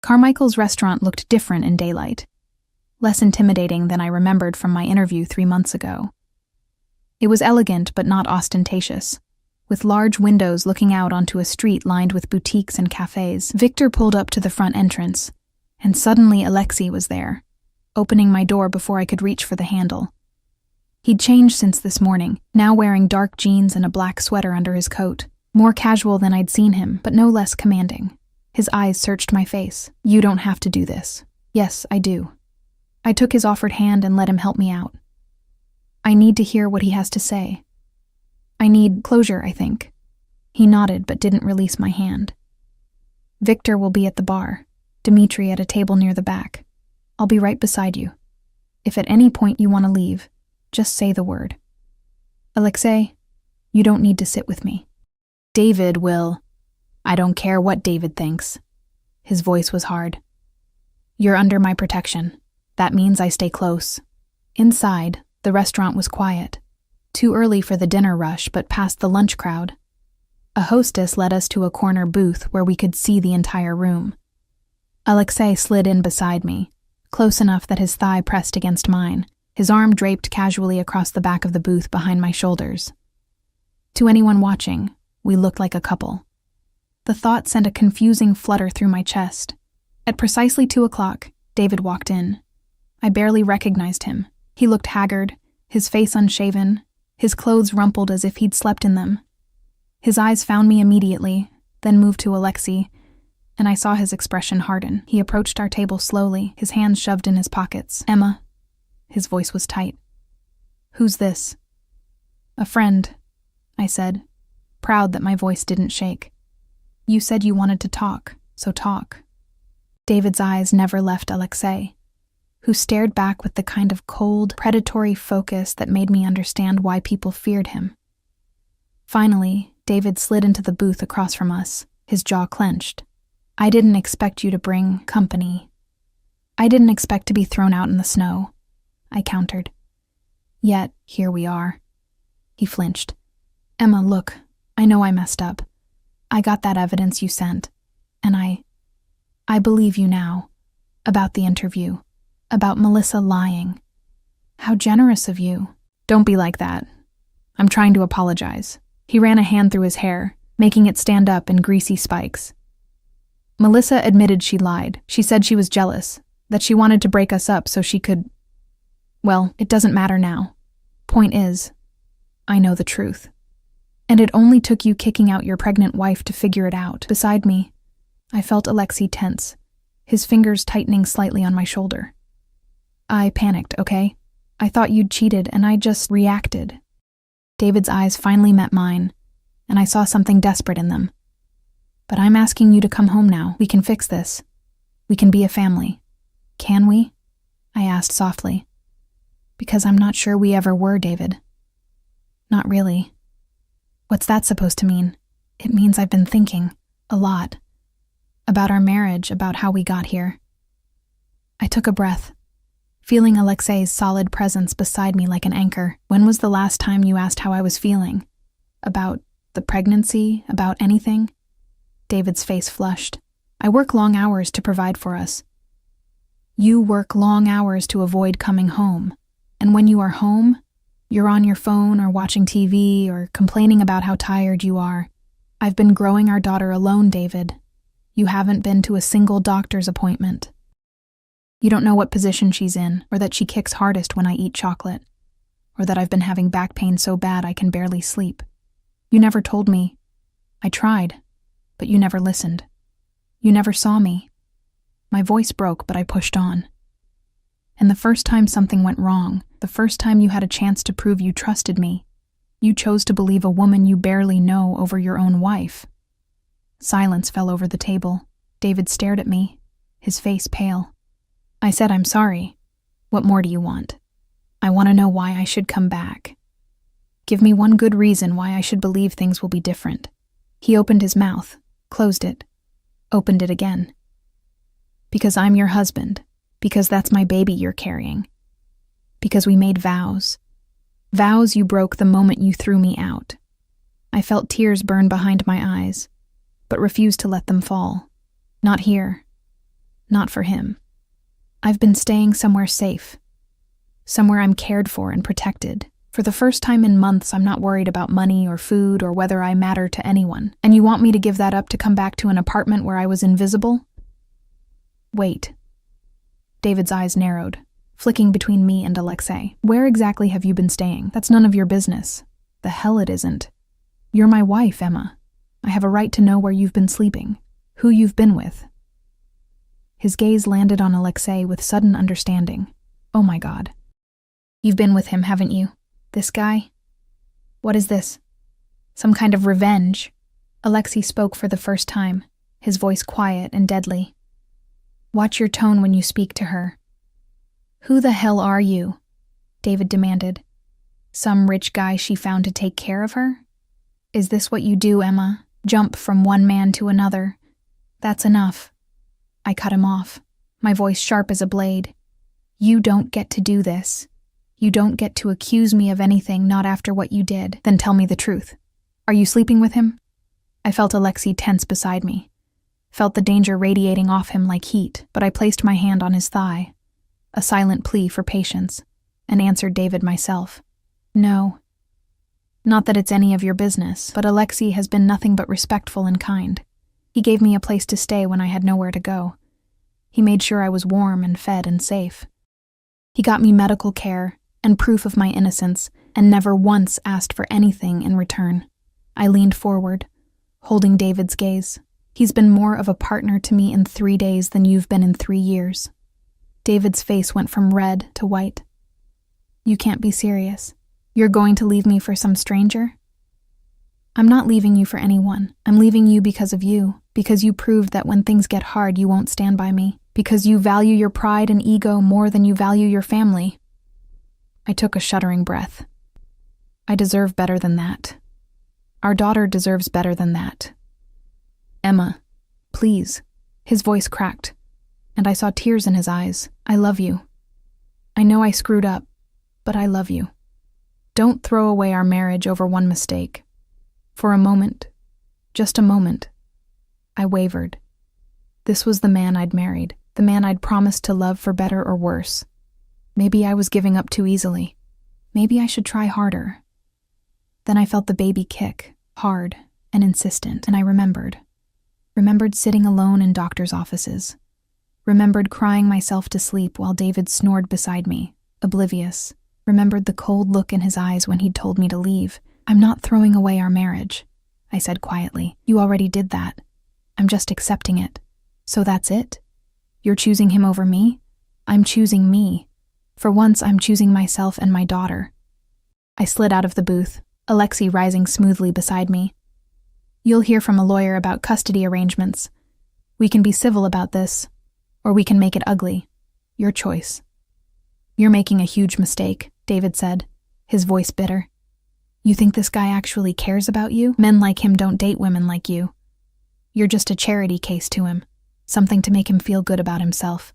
Carmichael's restaurant looked different in daylight, less intimidating than I remembered from my interview 3 months ago. It was elegant but not ostentatious, with large windows looking out onto a street lined with boutiques and cafes. Victor pulled up to the front entrance, and suddenly Alexei was there, opening my door before I could reach for the handle. He'd changed since this morning, now wearing dark jeans and a black sweater under his coat, more casual than I'd seen him, but no less commanding. His eyes searched my face. "You don't have to do this." "Yes, I do." I took his offered hand and let him help me out. "I need to hear what he has to say. I need closure, I think." He nodded but didn't release my hand. "Victor will be at the bar, Dimitri at a table near the back. I'll be right beside you. If at any point you want to leave, just say the word. Alexei, you don't need to sit with me. David will. I don't care what David thinks." His voice was hard. "You're under my protection. That means I stay close." Inside, the restaurant was quiet. Too early for the dinner rush, but past the lunch crowd. A hostess led us to a corner booth where we could see the entire room. Alexei slid in beside me, close enough that his thigh pressed against mine, his arm draped casually across the back of the booth behind my shoulders. To anyone watching, we looked like a couple. The thought sent a confusing flutter through my chest. At precisely 2 o'clock, David walked in. I barely recognized him. He looked haggard, his face unshaven, his clothes rumpled as if he'd slept in them. His eyes found me immediately, then moved to Alexei, and I saw his expression harden. He approached our table slowly, his hands shoved in his pockets. "Emma." His voice was tight. "Who's this?" "A friend," I said, proud that my voice didn't shake. "You said you wanted to talk, so talk." David's eyes never left Alexei, who stared back with the kind of cold, predatory focus that made me understand why people feared him. Finally, David slid into the booth across from us, his jaw clenched. "I didn't expect you to bring company. I didn't expect to be thrown out in the snow," I countered. "Yet, here we are." He flinched. "Emma, look, I know I messed up. I got that evidence you sent, and I believe you now. About the interview. About Melissa lying. How generous of you." "Don't be like that. I'm trying to apologize." He ran a hand through his hair, making it stand up in greasy spikes. Melissa admitted she lied. She said she was jealous, that she wanted to break us up so she could… Well, it doesn't matter now. Point is, I know the truth. And it only took you kicking out your pregnant wife to figure it out. Beside me, I felt Alexei tense, his fingers tightening slightly on my shoulder. I panicked, okay? I thought you'd cheated and I just reacted. David's eyes finally met mine, and I saw something desperate in them. But I'm asking you to come home now. We can fix this. We can be a family. Can we? I asked softly. Because I'm not sure we ever were, David. Not really. What's that supposed to mean? It means I've been thinking, a lot, about our marriage, about how we got here. I took a breath, feeling Alexei's solid presence beside me like an anchor. When was the last time you asked how I was feeling? About the pregnancy? About anything? David's face flushed. I work long hours to provide for us. You work long hours to avoid coming home. And when you are home, you're on your phone or watching TV or complaining about how tired you are. I've been growing our daughter alone, David. You haven't been to a single doctor's appointment. You don't know what position she's in, or that she kicks hardest when I eat chocolate, or that I've been having back pain so bad I can barely sleep. You never told me. I tried, but you never listened. You never saw me. My voice broke, but I pushed on. And the first time something went wrong, the first time you had a chance to prove you trusted me, you chose to believe a woman you barely know over your own wife. Silence fell over the table. David stared at me, his face pale. I said, I'm sorry. What more do you want? I want to know why I should come back. Give me one good reason why I should believe things will be different. He opened his mouth, closed it, opened it again. Because I'm your husband. Because that's my baby you're carrying. Because we made vows. Vows you broke the moment you threw me out. I felt tears burn behind my eyes, but refused to let them fall. Not here. Not for him. I've been staying somewhere safe. Somewhere I'm cared for and protected. For the first time in months, I'm not worried about money or food or whether I matter to anyone. And you want me to give that up to come back to an apartment where I was invisible? Wait. David's eyes narrowed, flicking between me and Alexei. Where exactly have you been staying? That's none of your business. The hell it isn't. You're my wife, Emma. I have a right to know where you've been sleeping, who you've been with. His gaze landed on Alexei with sudden understanding. Oh my God. You've been with him, haven't you? This guy? What is this? Some kind of revenge? Alexei spoke for the first time, his voice quiet and deadly. Watch your tone when you speak to her. Who the hell are you? David demanded. Some rich guy she found to take care of her? Is this what you do, Emma? Jump from one man to another? That's enough. I cut him off, my voice sharp as a blade. You don't get to do this. You don't get to accuse me of anything not after what you did. Then tell me the truth. Are you sleeping with him? I felt Alexei tense beside me. Felt the danger radiating off him like heat, but I placed my hand on his thigh, a silent plea for patience, and answered David myself. No. Not that it's any of your business, but Alexei has been nothing but respectful and kind. He gave me a place to stay when I had nowhere to go. He made sure I was warm and fed and safe. He got me medical care and proof of my innocence, and never once asked for anything in return. I leaned forward, holding David's gaze. He's been more of a partner to me in 3 days than you've been in 3 years. David's face went from red to white. You can't be serious. You're going to leave me for some stranger? I'm not leaving you for anyone. I'm leaving you because of you, because you proved that when things get hard you won't stand by me, because you value your pride and ego more than you value your family. I took a shuddering breath. I deserve better than that. Our daughter deserves better than that. Emma, please. His voice cracked, and I saw tears in his eyes. I love you. I know I screwed up, but I love you. Don't throw away our marriage over one mistake. For a moment, just a moment, I wavered. This was the man I'd married, the man I'd promised to love for better or worse. Maybe I was giving up too easily. Maybe I should try harder. Then I felt the baby kick, hard and insistent, and I remembered. Remembered sitting alone in doctors' offices. Remembered crying myself to sleep while David snored beside me, oblivious. Remembered the cold look in his eyes when he'd told me to leave. "I'm not throwing away our marriage," I said quietly. "You already did that. I'm just accepting it. So that's it? You're choosing him over me? I'm choosing me. For once, I'm choosing myself and my daughter." I slid out of the booth, Alexei rising smoothly beside me. "You'll hear from a lawyer about custody arrangements. We can be civil about this, or we can make it ugly. Your choice." "You're making a huge mistake," David said, his voice bitter. "You think this guy actually cares about you? Men like him don't date women like you. You're just a charity case to him, something to make him feel good about himself.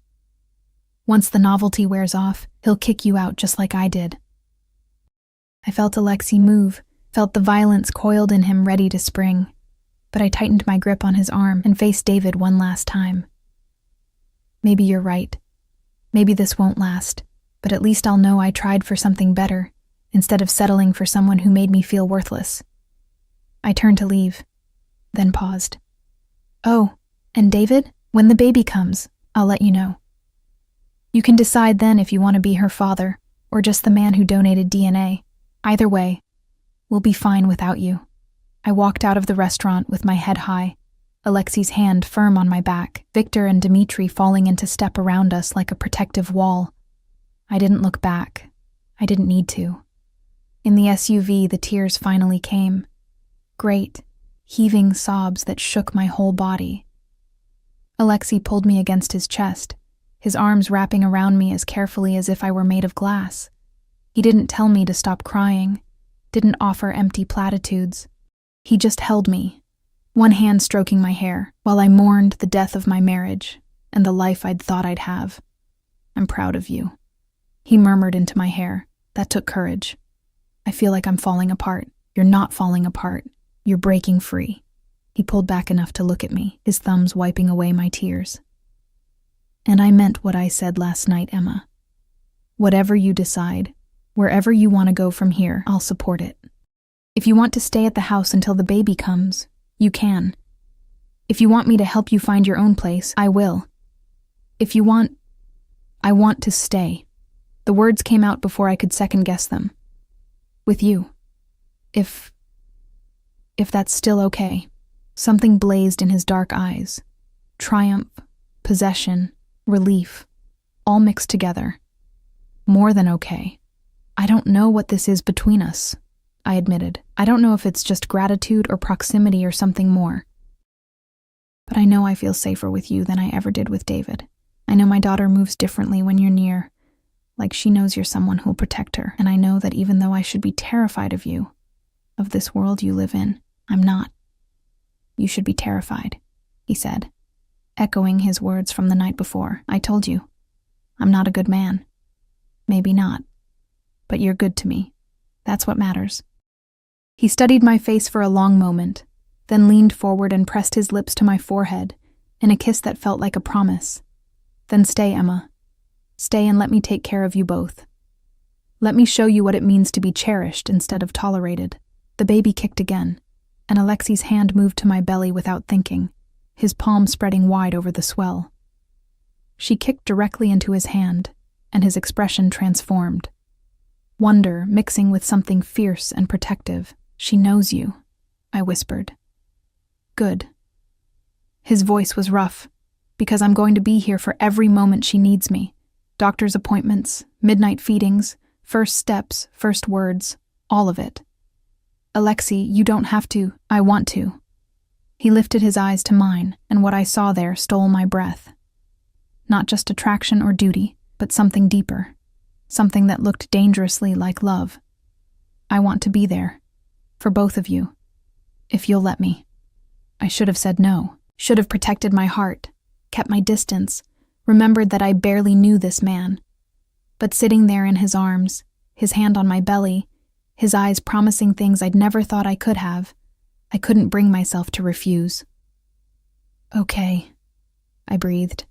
Once the novelty wears off, he'll kick you out just like I did." I felt Alexei move, felt the violence coiled in him ready to spring, but I tightened my grip on his arm and faced David one last time. "Maybe you're right. Maybe this won't last, but at least I'll know I tried for something better, instead of settling for someone who made me feel worthless." I turned to leave, then paused. "Oh, and David, when the baby comes, I'll let you know. You can decide then if you want to be her father, or just the man who donated DNA. Either way, we'll be fine without you." I walked out of the restaurant with my head high, Alexei's hand firm on my back, Victor and Dmitri falling into step around us like a protective wall. I didn't look back. I didn't need to. In the SUV, the tears finally came. Great, heaving sobs that shook my whole body. Alexei pulled me against his chest, his arms wrapping around me as carefully as if I were made of glass. He didn't tell me to stop crying, didn't offer empty platitudes. He just held me, one hand stroking my hair, while I mourned the death of my marriage and the life I'd thought I'd have. "I'm proud of you," he murmured into my hair. That took courage. "I feel like I'm falling apart." "You're not falling apart. You're breaking free." He pulled back enough to look at me, his thumbs wiping away my tears. "And I meant what I said last night, Emma. Whatever you decide, wherever you want to go from here, I'll support it. If you want to stay at the house until the baby comes, you can. If you want me to help you find your own place, I will. If you want, I want to stay." The words came out before I could second-guess them. "With you. If that's still okay." Something blazed in his dark eyes. Triumph, possession, relief, all mixed together. "More than okay. I don't know what this is between us," I admitted. "I don't know if it's just gratitude or proximity or something more. But I know I feel safer with you than I ever did with David. I know my daughter moves differently when you're near, like she knows you're someone who'll protect her. And I know that even though I should be terrified of you, of this world you live in, I'm not. You should be terrified," he said, echoing his words from the night before. "I told you, I'm not a good man. Maybe not. But you're good to me. That's what matters." He studied my face for a long moment, then leaned forward and pressed his lips to my forehead in a kiss that felt like a promise. "Then stay, Emma. Stay and let me take care of you both. Let me show you what it means to be cherished instead of tolerated." The baby kicked again, and Alexei's hand moved to my belly without thinking, his palm spreading wide over the swell. She kicked directly into his hand, and his expression transformed. Wonder mixing with something fierce and protective. "She knows you," I whispered. "Good." His voice was rough, "because I'm going to be here for every moment she needs me. Doctor's appointments, midnight feedings, first steps, first words, all of it. Alexei, you don't have to. I want to." He lifted his eyes to mine, and what I saw there stole my breath. Not just attraction or duty, but something deeper. Something that looked dangerously like love. "I want to be there. For both of you. If you'll let me." I should have said no. Should have protected my heart, kept my distance, remembered that I barely knew this man. But sitting there in his arms, his hand on my belly, his eyes promising things I'd never thought I could have, I couldn't bring myself to refuse. "Okay," I breathed.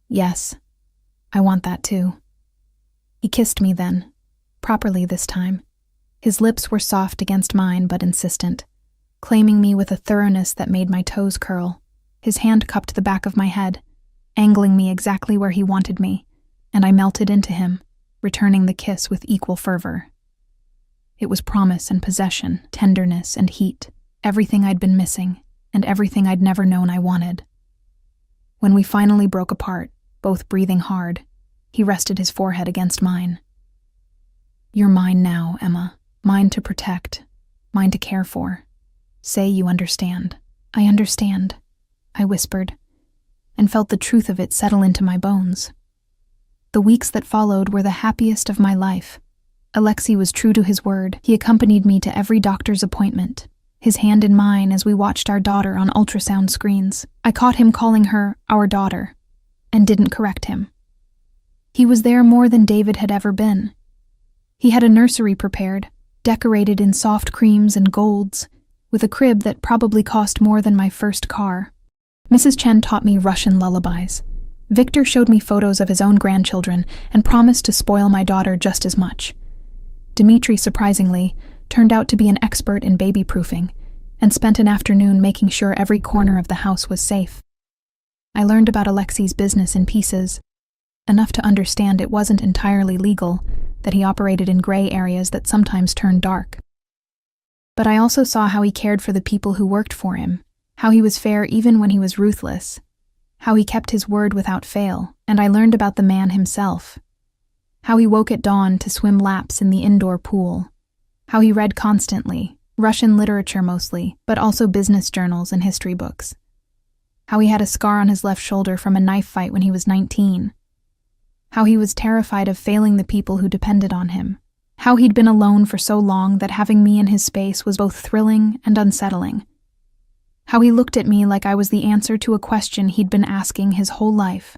"Yes, I want that too." He kissed me then, properly this time. His lips were soft against mine but insistent. claiming me with a thoroughness that made my toes curl. His hand cupped the back of my head, angling me exactly where he wanted me, and I melted into him, returning the kiss with equal fervor. It was promise and possession, tenderness and heat, everything I'd been missing, and everything I'd never known I wanted. When we finally broke apart, both breathing hard, he rested his forehead against mine. "You're mine now, Emma. Mine to protect, mine to care for. Say you understand." "I understand," I whispered, and felt the truth of it settle into my bones. The weeks that followed were the happiest of my life. Alexei was true to his word. He accompanied me to every doctor's appointment, his hand in mine as we watched our daughter on ultrasound screens. I caught him calling her our daughter, and didn't correct him. He was there more than David had ever been. He had a nursery prepared, decorated in soft creams and golds, with a crib that probably cost more than my first car. Mrs. Chen taught me Russian lullabies. Victor showed me photos of his own grandchildren and promised to spoil my daughter just as much. Dmitri, surprisingly, turned out to be an expert in baby-proofing and spent an afternoon making sure every corner of the house was safe. I learned about Alexei's business in pieces, enough to understand it wasn't entirely legal, that he operated in gray areas that sometimes turned dark. But I also saw how he cared for the people who worked for him, how he was fair even when he was ruthless, how he kept his word without fail, and I learned about the man himself. How he woke at dawn to swim laps in the indoor pool. How he read constantly, Russian literature mostly, but also business journals and history books. How he had a scar on his left shoulder from a knife fight when he was 19. How he was terrified of failing the people who depended on him. How he'd been alone for so long that having me in his space was both thrilling and unsettling. How he looked at me like I was the answer to a question he'd been asking his whole life.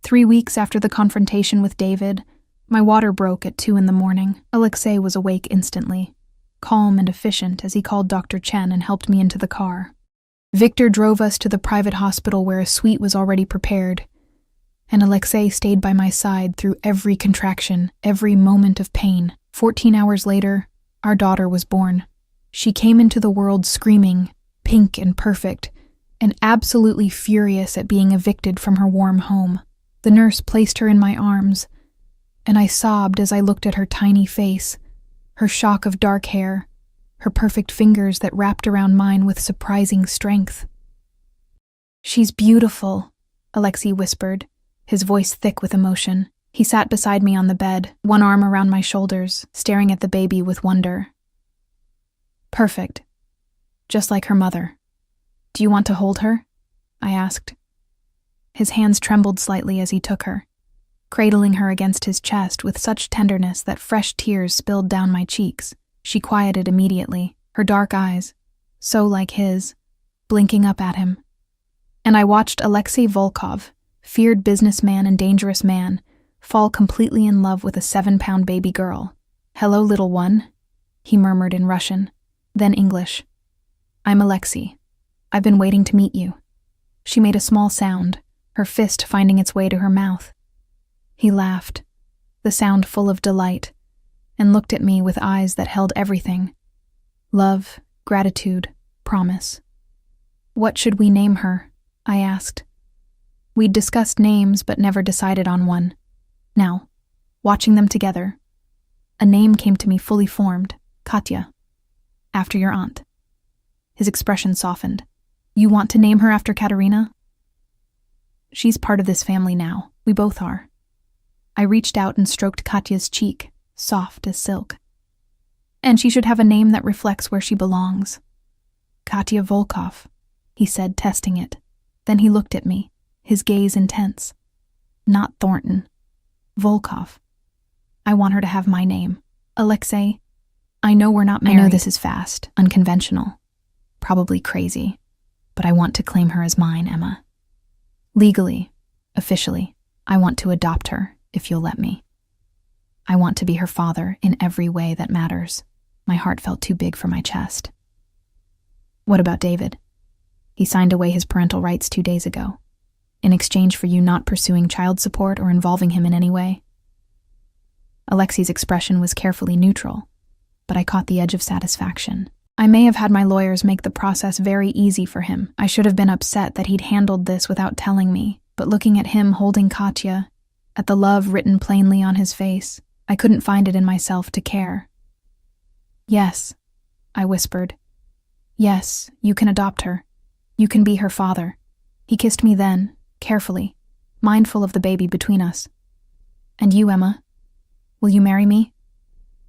3 weeks after the confrontation with David, my water broke at 2 a.m. Alexei was awake instantly, calm and efficient as he called Dr. Chen and helped me into the car. Victor drove us to the private hospital where a suite was already prepared, and Alexei stayed by my side through every contraction, every moment of pain. 14 hours later, our daughter was born. She came into the world screaming, pink and perfect, and absolutely furious at being evicted from her warm home. The nurse placed her in my arms, and I sobbed as I looked at her tiny face, her shock of dark hair, her perfect fingers that wrapped around mine with surprising strength. "She's beautiful," Alexei whispered, his voice thick with emotion. He sat beside me on the bed, one arm around my shoulders, staring at the baby with wonder. "Perfect. Just like her mother. Do you want to hold her?" I asked. His hands trembled slightly as he took her, cradling her against his chest with such tenderness that fresh tears spilled down my cheeks. She quieted immediately, her dark eyes, so like his, blinking up at him. And I watched Alexei Volkov, feared businessman and dangerous man, fall completely in love with a 7-pound baby girl. "Hello, little one," he murmured in Russian, then English. "I'm Alexei. I've been waiting to meet you." She made a small sound, her fist finding its way to her mouth. He laughed, the sound full of delight, and looked at me with eyes that held everything: love, gratitude, promise. "What should we name her?" I asked. We'd discussed names but never decided on one. Now, watching them together, a name came to me fully formed: Katya, after your aunt. His expression softened. "You want to name her after Katerina?" "She's part of this family now. We both are." I reached out and stroked Katya's cheek, soft as silk. "And she should have a name that reflects where she belongs." "Katya Volkov," he said, testing it. Then he looked at me, his gaze intense. "Not Thornton. Volkov. I want her to have my name. Alexei, I know we're not married. I know this is fast, unconventional, probably crazy, but I want to claim her as mine, Emma. Legally, officially, I want to adopt her, if you'll let me. I want to be her father in every way that matters." My heart felt too big for my chest. "What about David? He signed away his parental rights 2 days ago, in exchange for you not pursuing child support or involving him in any way." Alexei's expression was carefully neutral, but I caught the edge of satisfaction. I may have had my lawyers make the process very easy for him. I should have been upset that he'd handled this without telling me, but looking at him holding Katya, at the love written plainly on his face, I couldn't find it in myself to care. "Yes," I whispered. "Yes, you can adopt her. You can be her father." He kissed me then, carefully, mindful of the baby between us. "And you, Emma? Will you marry me?"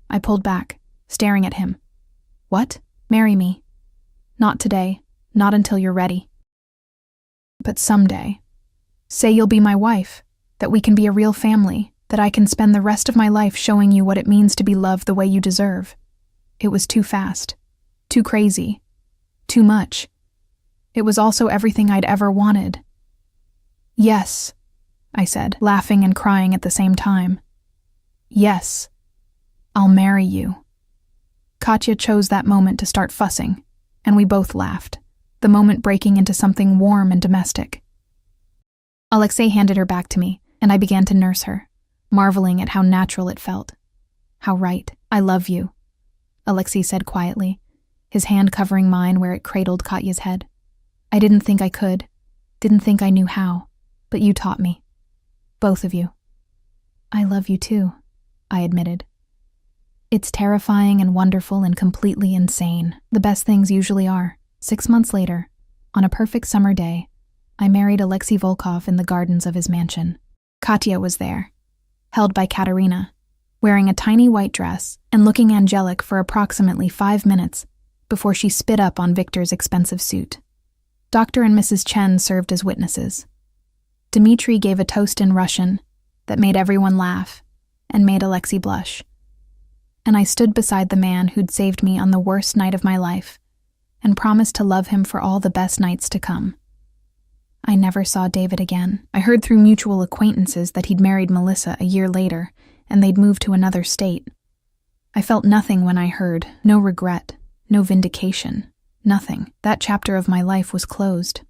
I pulled back, staring at him. "What? Marry me? Not today, not until you're ready. But someday. Say you'll be my wife, that we can be a real family, that I can spend the rest of my life showing you what it means to be loved the way you deserve." It was too fast, too crazy, too much. It was also everything I'd ever wanted. "Yes," I said, laughing and crying at the same time. "Yes, I'll marry you." Katya chose that moment to start fussing, and we both laughed, the moment breaking into something warm and domestic. Alexei handed her back to me, and I began to nurse her, marveling at how natural it felt. "How right. I love you," Alexei said quietly, his hand covering mine where it cradled Katya's head. "I didn't think I could, didn't think I knew how, but you taught me. Both of you." "I love you too," I admitted. "It's terrifying and wonderful and completely insane. The best things usually are." 6 months later, on a perfect summer day, I married Alexei Volkov in the gardens of his mansion. Katya was there, held by Katerina, wearing a tiny white dress and looking angelic for approximately 5 minutes before she spit up on Victor's expensive suit. Dr. and Mrs. Chen served as witnesses. Dmitri gave a toast in Russian that made everyone laugh and made Alexei blush. And I stood beside the man who'd saved me on the worst night of my life and promised to love him for all the best nights to come. I never saw David again. I heard through mutual acquaintances that he'd married Melissa a year later, and they'd moved to another state. I felt nothing when I heard, no regret, no vindication, nothing. That chapter of my life was closed.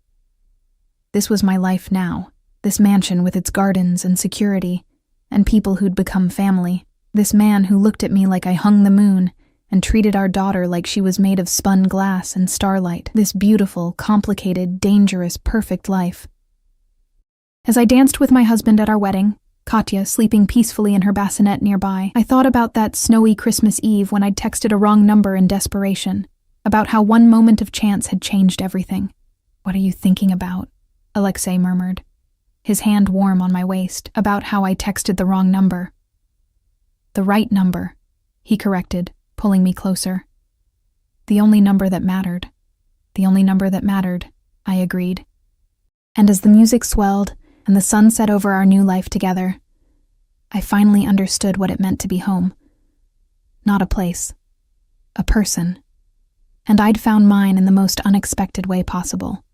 This was my life now, this mansion with its gardens and security, and people who'd become family. This man who looked at me like I hung the moon and treated our daughter like she was made of spun glass and starlight. This beautiful, complicated, dangerous, perfect life. As I danced with my husband at our wedding, Katya sleeping peacefully in her bassinet nearby, I thought about that snowy Christmas Eve when I'd texted a wrong number in desperation, about how one moment of chance had changed everything. "What are you thinking about?" Alexei murmured, his hand warm on my waist, about how I texted the wrong number. "The right number," he corrected, pulling me closer. "The only number that mattered. The only number that mattered," I agreed. And as the music swelled and the sun set over our new life together, I finally understood what it meant to be home. Not a place, a person. And I'd found mine in the most unexpected way possible.